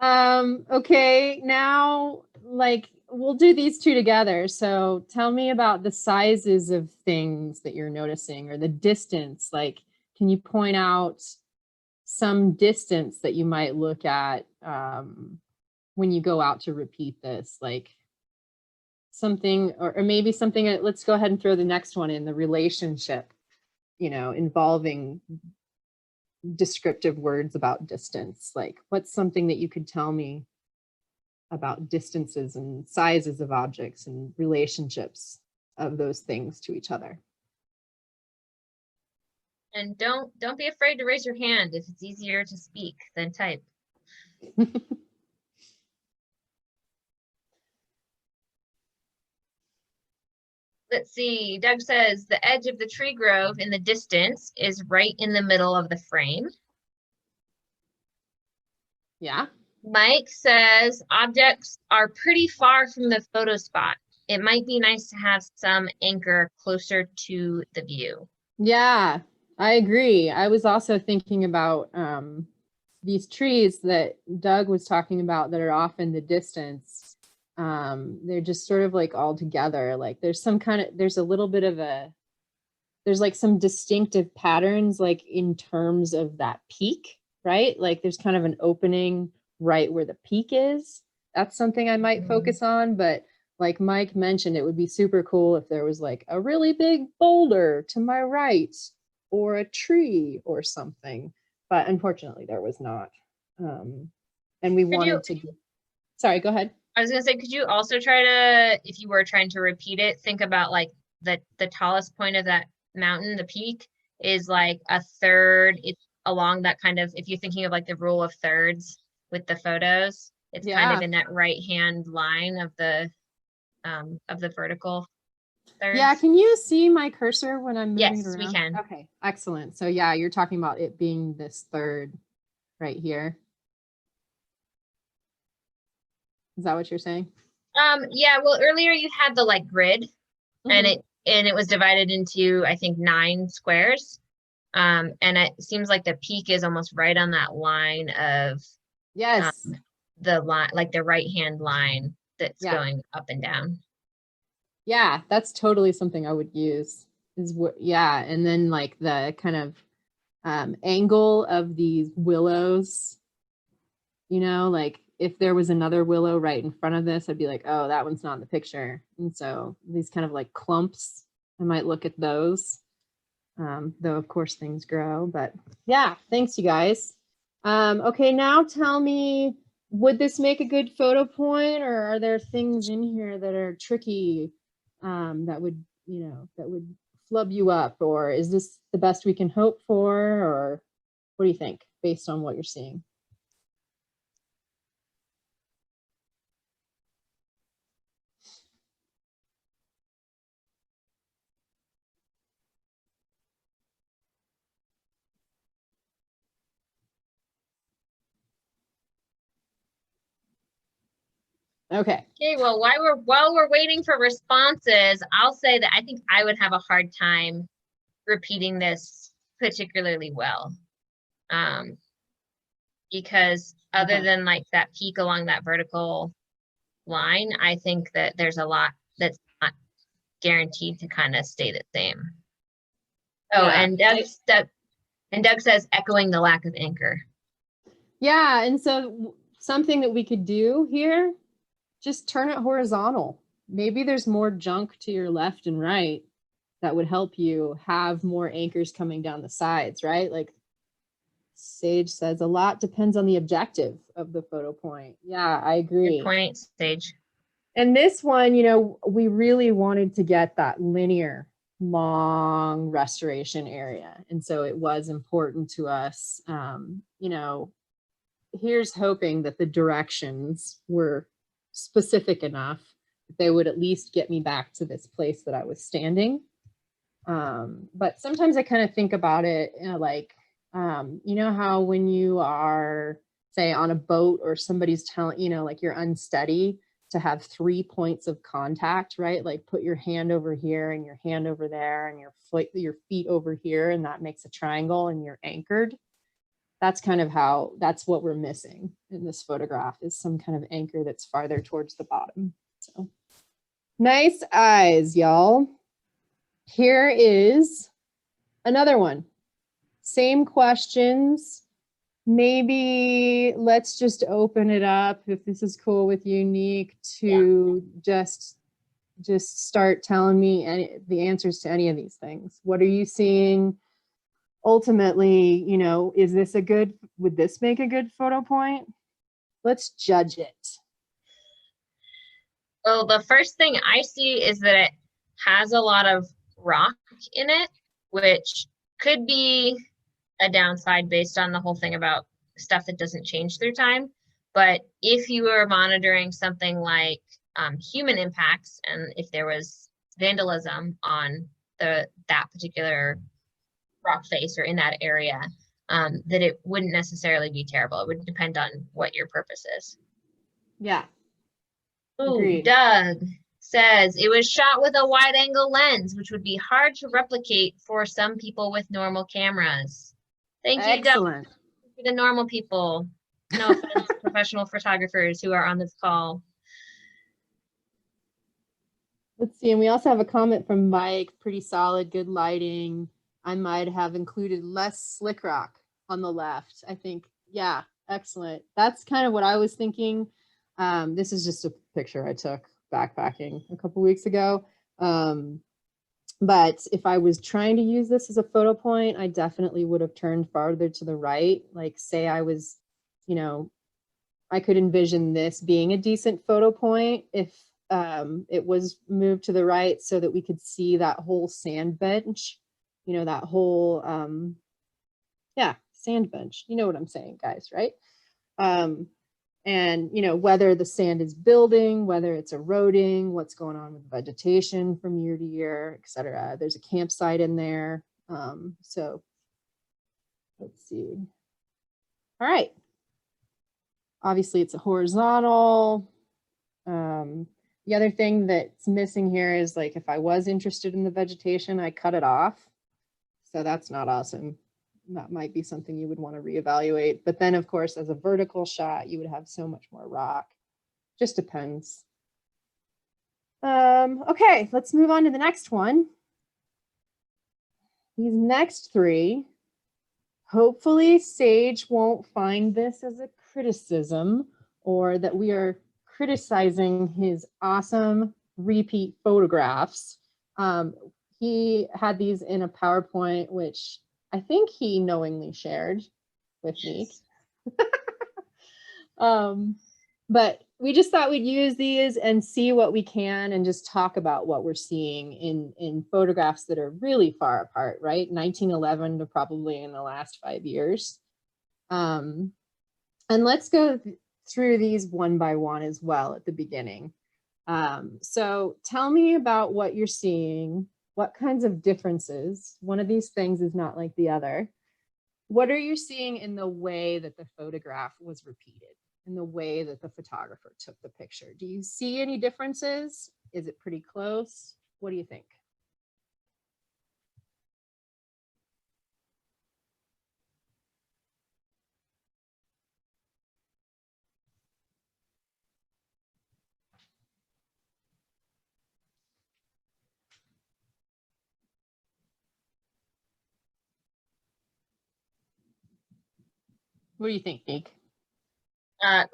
Okay, now we'll do these two together. So tell me about the sizes of things that you're noticing or the distance. Like, can you point out some distance that you might look at when you go out to repeat this? Like something, or maybe something, let's go ahead and throw the next one in, the relationship, involving descriptive words about distance. Like what's something that you could tell me about distances and sizes of objects and relationships of those things to each other? And don't be afraid to raise your hand if it's easier to speak than type. Let's see, Doug says the edge of the tree grove in the distance is right in the middle of the frame. Yeah. Mike says objects are pretty far from the photo spot. It might be nice to have some anchor closer to the view. Yeah, I agree. I was also thinking about these trees that Doug was talking about that are off in the distance. They're just sort of like all together. Like there's a little bit of there's like some distinctive patterns, like in terms of that peak, right? Like there's kind of an opening right where the peak is. That's something I might focus on. But like Mike mentioned, it would be super cool if there was like a really big boulder to my right or a tree or something. But unfortunately, there was not. And we wanted to. Sorry, go ahead. I was going to say, could you also try to, if you were trying to repeat it, think about like the tallest point of that mountain, the peak is like a third. It's along that kind of, if you're thinking of like the rule of thirds with the photos, it's kind of in that right hand line of the vertical thirds. Yeah, can you see my cursor when I'm moving it around? Yes, we can. Okay, excellent. So yeah, you're talking about it being this third right here. Is that what you're saying? Yeah, well, earlier you had the like grid and it was divided into, I think, 9 squares. And it seems like the peak is almost right on that line of Yes. the line, like the right-hand line that's Yeah. going up and down. Yeah, that's totally something I would use. Is what, yeah, and then like the kind of angle of these willows, you know, like if there was another willow right in front of this, I'd be like, oh, that one's not in the picture. And so these kind of like clumps, I might look at those, though of course things grow, but yeah, thanks you guys. Okay, now tell me, would this make a good photo point, or are there things in here that are tricky that would, you know, that would flub you up, or is this the best we can hope for, or what do you think based on what you're seeing? Okay. Okay, well, while we're waiting for responses, I'll say that I think I would have a hard time repeating this particularly well. Because other than like that peak along that vertical line, I think that there's a lot that's not guaranteed to kind of stay the same. Oh, Yeah. and Doug says echoing the lack of anchor. Yeah, and so something that we could do here, just turn it horizontal. Maybe there's more junk to your left and right that would help you have more anchors coming down the sides, right? Like Sage says, a lot depends on the objective of the photo point. Yeah, I agree. Good point, Sage. And this one, you know, we really wanted to get that linear, long restoration area. And so it was important to us, you know, here's hoping that the directions were specific enough that they would at least get me back to this place that I was standing. But sometimes I kind of think about it, you know, like, you know how when you are, say, on a boat or somebody's telling, you know, like you're unsteady, to have 3 points of contact, right? Like put your hand over here and your hand over there and your feet over here, and that makes a triangle and you're anchored. That's kind of how, that's what we're missing in this photograph, is some kind of anchor that's farther towards the bottom. So nice eyes, y'all. Here is another one. Same questions. Maybe let's just open it up, if this is cool with you, Nick, to just start telling me the answers to any of these things. What are you seeing? Ultimately, you know, is this a good, would this make a good photo point? Let's judge it. Well, the first thing I see is that it has a lot of rock in it, which could be a downside based on the whole thing about stuff that doesn't change through time. But if you were monitoring something like human impacts, and if there was vandalism on that particular rock face or in that area, that it wouldn't necessarily be terrible. It would depend on what your purpose is. Yeah. Ooh, Doug says it was shot with a wide angle lens, which would be hard to replicate for some people with normal cameras. Thank you, Doug, for the normal people. No offense, professional photographers who are on this call. Let's see, and we also have a comment from Mike, pretty solid, good lighting. I might have included less slick rock on the left, I think. Yeah, excellent. That's kind of what I was thinking. This is just a picture I took backpacking a couple weeks ago. But if I was trying to use this as a photo point, I definitely would have turned farther to the right. Like say I was, you know, I could envision this being a decent photo point if it was moved to the right, so that we could see that whole sand bench, you know, that whole, yeah, sand bench. You know what I'm saying, guys, right? And, you know, whether the sand is building, whether it's eroding, what's going on with vegetation from year to year, et cetera. There's a campsite in there. So let's see. All right. Obviously it's a horizontal. The other thing that's missing here is, like, if I was interested in the vegetation, I cut it off. So that's not awesome. That might be something you would want to reevaluate. But then, of course, as a vertical shot, you would have so much more rock. Just depends. Okay, let's move on to the next one. These next three, hopefully Sage won't find this as a criticism or that we are criticizing his awesome repeat photographs. He had these in a PowerPoint, which I think he knowingly shared with me. But we just thought we'd use these and see what we can and just talk about what we're seeing in photographs that are really far apart, right? 1911 to probably in the last 5 years. And let's go through these one by one as well at the beginning. So tell me about what you're seeing, what kinds of differences. One of these things is not like the other. What are you seeing in the way that the photograph was repeated? In the way that the photographer took the picture? Do you see any differences? Is it pretty close? What do you think? What do you think, Nick?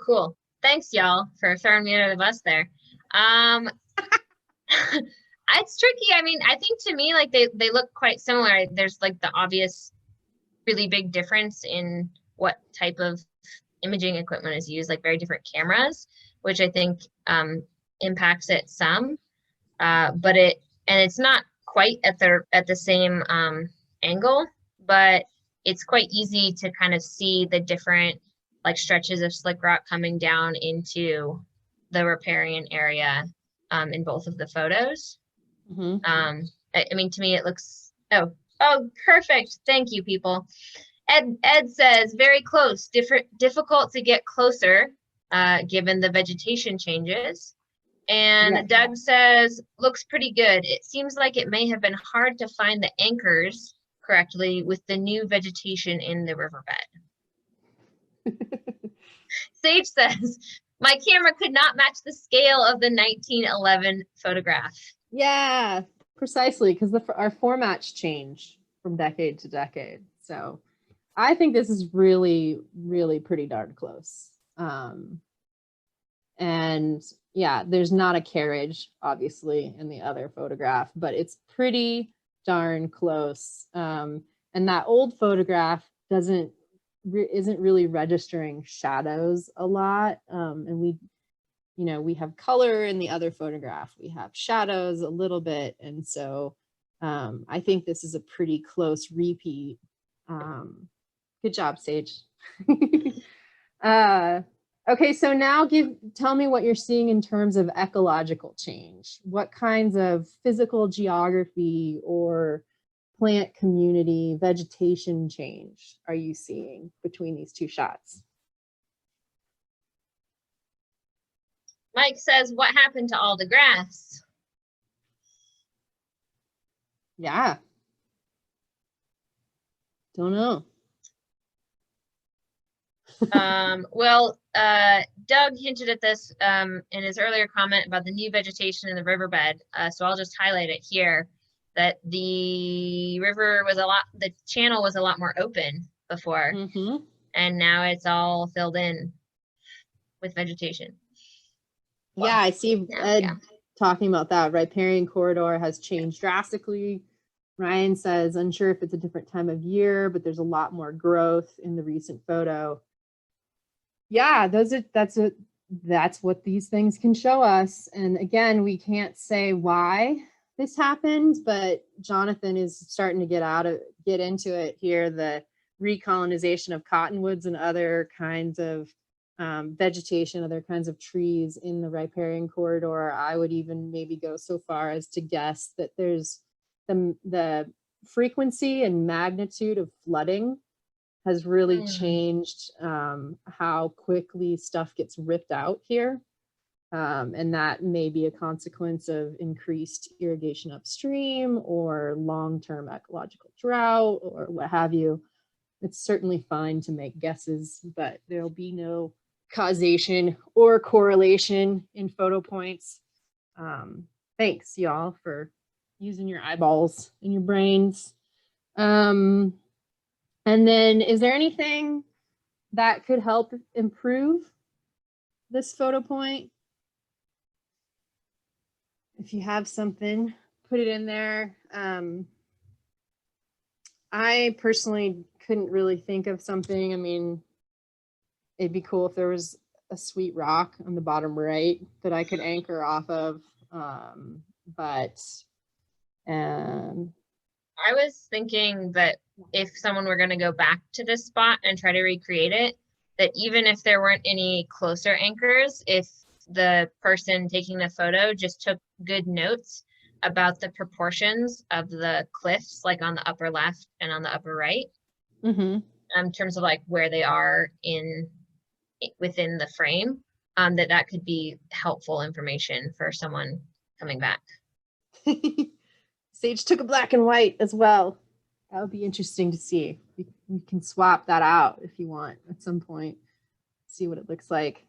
Cool. Thanks, y'all, for throwing me under the bus there. It's tricky. I mean, I think to me, like they look quite similar. There's like the obvious, really big difference in what type of imaging equipment is used, like very different cameras, which I think impacts it some. But it's not quite at the same angle, but it's quite easy to kind of see the different like stretches of slick rock coming down into the riparian area in both of the photos. Mm-hmm. I mean, to me, it looks, oh, perfect. Thank you, people. Ed says, very close, difficult to get closer given the vegetation changes. And yeah. Doug says, looks pretty good. It seems like it may have been hard to find the anchors correctly with the new vegetation in the riverbed. Sage says, my camera could not match the scale of the 1911 photograph. Yeah, precisely, because our formats change from decade to decade. So I think this is really, really pretty darn close. And yeah, there's not a carriage, obviously, in the other photograph, but it's pretty darn close. And that old photograph isn't really registering shadows a lot. And we have color in the other photograph. We have shadows a little bit. And so I think this is a pretty close repeat. Good job, Sage. Okay, so now tell me what you're seeing in terms of ecological change. What kinds of physical geography or plant community, vegetation change are you seeing between these two shots? Mike says, what happened to all the grass? Yeah. Don't know. Well, Doug hinted at this in his earlier comment about the new vegetation in the riverbed. So I'll just highlight it here, that the river was the channel was a lot more open before, and now it's all filled in with vegetation. Well, yeah, I see Ed talking about that. Riparian corridor has changed drastically. Ryan says, unsure if it's a different time of year, but there's a lot more growth in the recent photo. Yeah, that's what these things can show us. And again, we can't say why this happened, but Jonathan is starting to get into it here, the recolonization of cottonwoods and other kinds of vegetation, other kinds of trees in the riparian corridor. I would even maybe go so far as to guess that there's the frequency and magnitude of flooding has really changed how quickly stuff gets ripped out here. And that may be a consequence of increased irrigation upstream or long-term ecological drought or what have you. It's certainly fine to make guesses, but there'll be no causation or correlation in photo points. Thanks, y'all, for using your eyeballs and your brains. And then, is there anything that could help improve this photo point? If you have something, put it in there. I personally couldn't really think of something. I mean, it'd be cool if there was a sweet rock on the bottom right that I could anchor off of. But I was thinking that if someone were going to go back to this spot and try to recreate it, that even if there weren't any closer anchors, if the person taking the photo just took good notes about the proportions of the cliffs, like on the upper left and on the upper right, in terms of like where they are within the frame, that could be helpful information for someone coming back. Sage took a black and white as well. That would be interesting to see. We can swap that out if you want at some point, see what it looks like.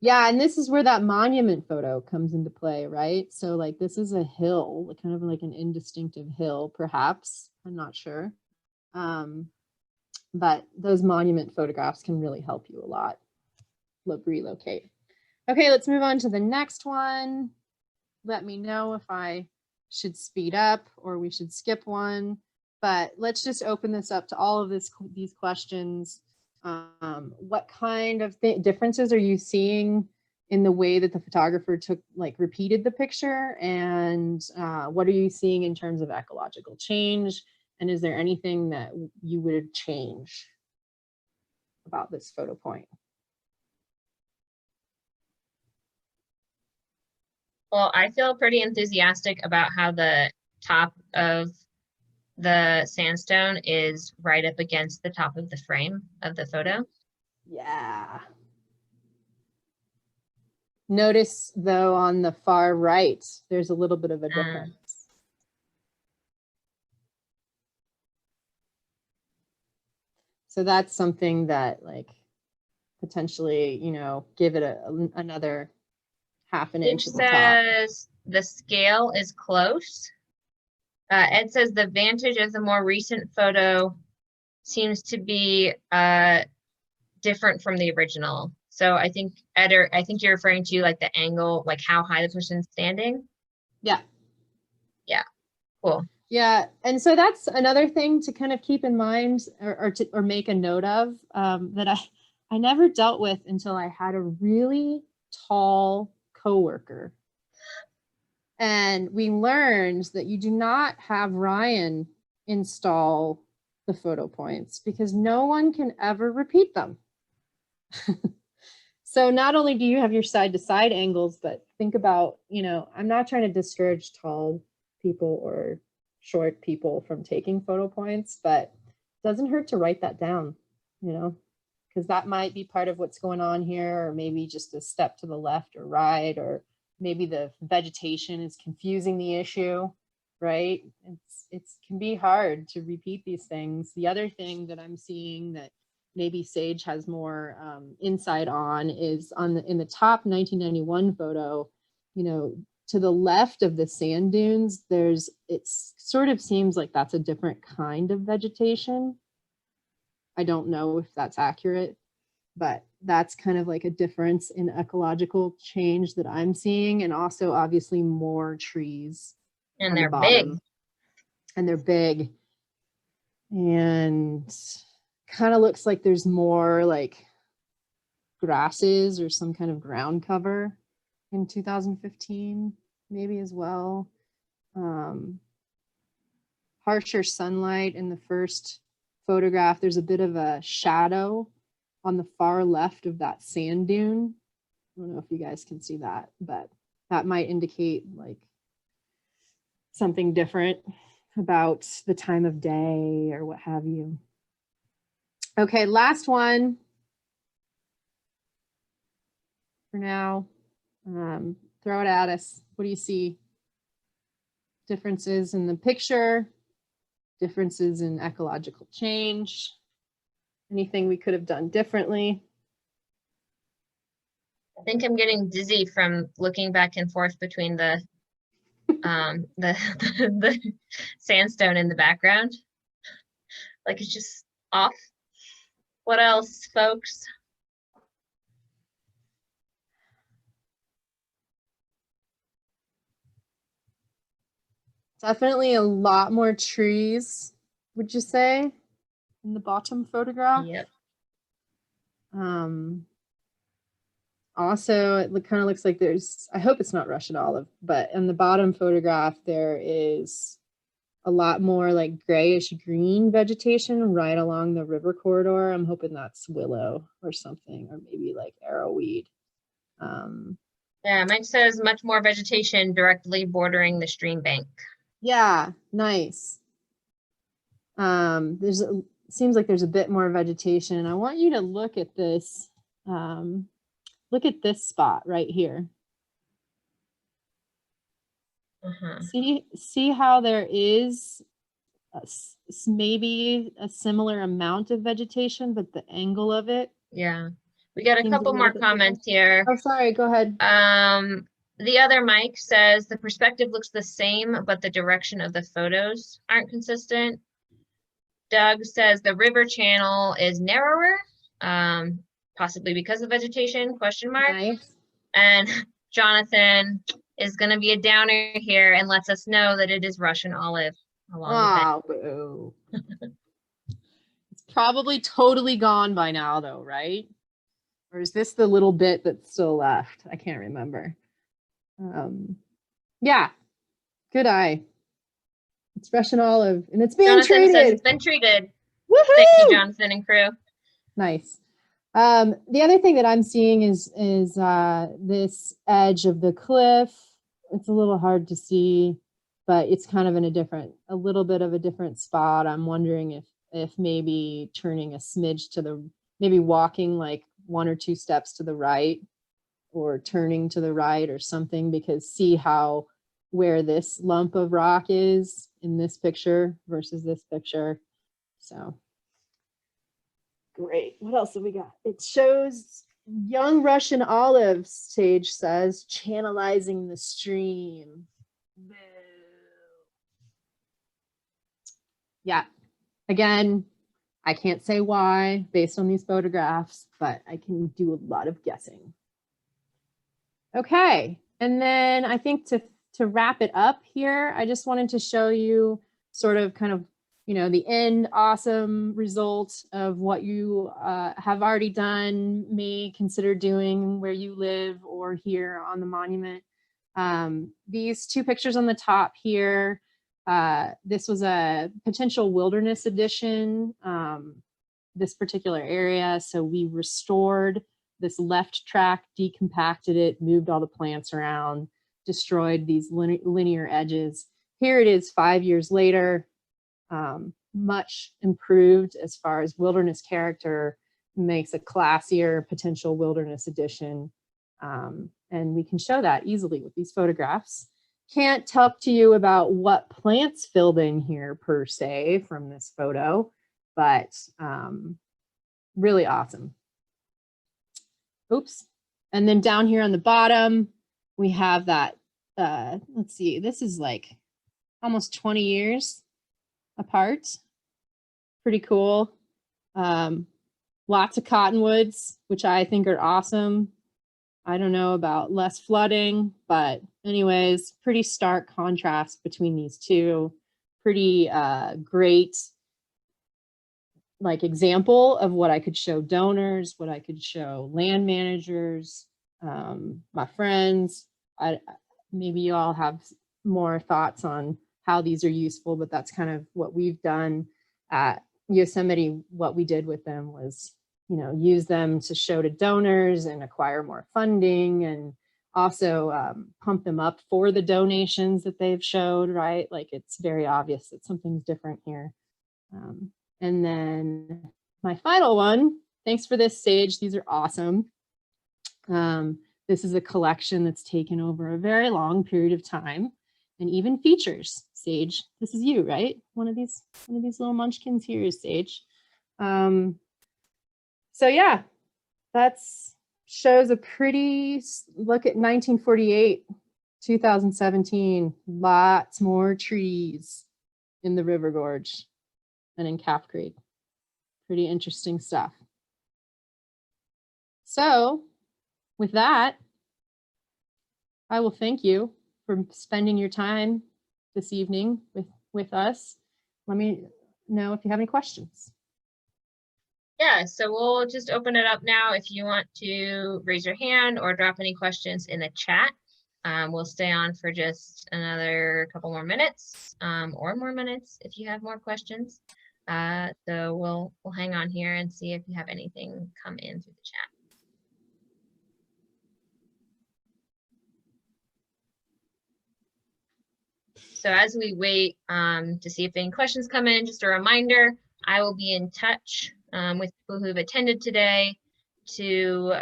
Yeah, and this is where that monument photo comes into play, right? So like this is a hill, kind of like an indistinctive hill, perhaps. I'm not sure. But those monument photographs can really help you a lot. Relocate. Okay, let's move on to the next one. Let me know if I should speed up or we should skip one. But let's just open this up to all of these questions. What kind of differences are you seeing in the way that the photographer repeated the picture? And what are you seeing in terms of ecological change? And is there anything that you would change about this photo point? Well, I feel pretty enthusiastic about how the top of the sandstone is right up against the top of the frame of the photo. Yeah. Notice though on the far right, there's a little bit of a difference. So that's something that like potentially, give it another half an inch at the top. It says the scale is close. Ed says the vantage of the more recent photo seems to be different from the original. So I think, Ed, I think you're referring to like the angle, like how high the person's standing. Yeah. Yeah. Cool. Yeah, and so that's another thing to kind of keep in mind or make a note of that I never dealt with until I had a really tall coworker. And we learned that you do not have Ryan install the photo points because no one can ever repeat them. So not only do you have your side-to-side angles, but think about, I'm not trying to discourage tall people or short people from taking photo points, but it doesn't hurt to write that down, because that might be part of what's going on here, or maybe just a step to the left or right, or maybe the vegetation is confusing the issue, right? It can be hard to repeat these things. The other thing that I'm seeing that maybe Sage has more insight on is in the top 1991 photo, to the left of the sand dunes, it sort of seems like that's a different kind of vegetation. I don't know if that's accurate, but that's kind of like a difference in ecological change that I'm seeing. And also obviously more trees. And they're big. And they're big. And kind of looks like there's more like grasses or some kind of ground cover in 2015 maybe as well. Harsher sunlight in the first photograph. There's a bit of a shadow on the far left of that sand dune. I don't know if you guys can see that, but that might indicate like something different about the time of day or what have you. Okay, last one. for now. Throw it at us. What do you see? Differences in the picture, differences in ecological change, anything we could have done differently? I think I'm getting dizzy from looking back and forth between the the sandstone in the background. Like it's just off. What else, folks? Definitely a lot more trees, would you say, in the bottom photograph? Yep. Also, it kind of looks like there's, I hope it's not Russian olive, but in the bottom photograph, there is a lot more like grayish green vegetation right along the river corridor. I'm hoping that's willow or something, or maybe like arrowweed. Yeah, mine says much more vegetation directly bordering the stream bank. Yeah, nice. Seems like there's a bit more vegetation. I want you to look at this. Look at this spot right here. See how there is maybe a similar amount of vegetation, but the angle of it. Yeah, we got a couple more comments here. Oh, sorry, go ahead. The other Mike says the perspective looks the same, but the direction of the photos aren't consistent. Doug says the river channel is narrower, possibly because of vegetation, question mark. Nice. And Jonathan is going to be a downer here and lets us know that it is Russian olive along with it. It's probably totally gone by now though, right? Or is this the little bit that's still left? I can't remember. Yeah, good eye. It's Russian olive and it's being Jonathan treated. Says it's been treated. Woohoo! Thank you, Jonathan and crew. Nice. The other thing that I'm seeing is this edge of the cliff. It's a little hard to see, but it's kind of in a little bit of a different spot. I'm wondering if maybe turning a smidge to maybe walking like 1 or 2 steps to the right or turning to the right or something, because see how where this lump of rock is in this picture versus this picture. So great. What else have we got? It shows young Russian olive, Sage says, channelizing the stream. Yeah. Again, I can't say why based on these photographs, but I can do a lot of guessing. Okay. And then I think to wrap it up here, I just wanted to show you sort of kind of, you know, the end awesome result of what you have already done, may consider doing where you live or here on the monument. These 2 pictures on the top here, this was a potential wilderness edition, this particular area. So we restored this left track, decompacted it, moved all the plants around, destroyed these linear edges. Here it is 5 years later. Much improved as far as wilderness character, makes a classier potential wilderness edition. And we can show that easily with these photographs. Can't talk to you about what plants filled in here per se from this photo, but really awesome. Oops. And then down here on the bottom, we have that, let's see, this is like almost 20 years apart. Pretty cool. Lots of cottonwoods, which I think are awesome. I don't know about less flooding, but anyways, pretty stark contrast between these two. Pretty great like example of what I could show donors, what I could show land managers, my friends. Maybe you all have more thoughts on how these are useful, but that's kind of what we've done at Yosemite. What we did with them was, you know, use them to show to donors and acquire more funding, and also pump them up for the donations that they've showed, right? Like it's very obvious that something's different here. And then my final one, thanks for this, Sage. These are awesome. This is a collection that's taken over a very long period of time and even features Sage. This is you, right? One of these little munchkins here is Sage. So yeah, that's shows a pretty look at 1948, 2017, lots more trees in the river gorge and in Calf Creek. Pretty interesting stuff. So with that, I will thank you for spending your time this evening with us. Let me know if you have any questions. Yeah, so we'll just open it up now if you want to raise your hand or drop any questions in the chat. We'll stay on for just another couple more minutes or more minutes if you have more questions. So we'll hang on here and see if you have anything come in through the chat. So as we wait to see if any questions come in, just a reminder, I will be in touch with people who've attended today to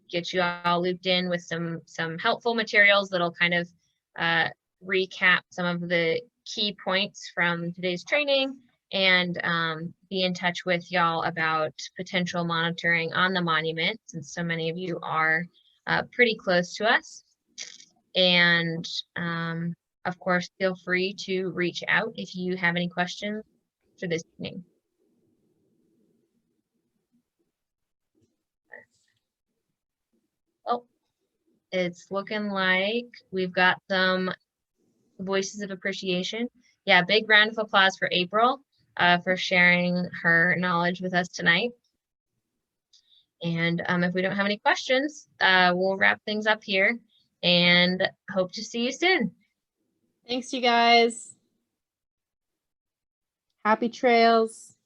get you all looped in with some helpful materials that'll kind of recap some of the key points from today's training and be in touch with y'all about potential monitoring on the monument, since so many of you are pretty close to us. And of course, feel free to reach out if you have any questions for this evening. Oh, it's looking like we've got some voices of appreciation. Yeah, big round of applause for April for sharing her knowledge with us tonight. And if we don't have any questions, we'll wrap things up here and hope to see you soon. Thanks, you guys. Happy trails.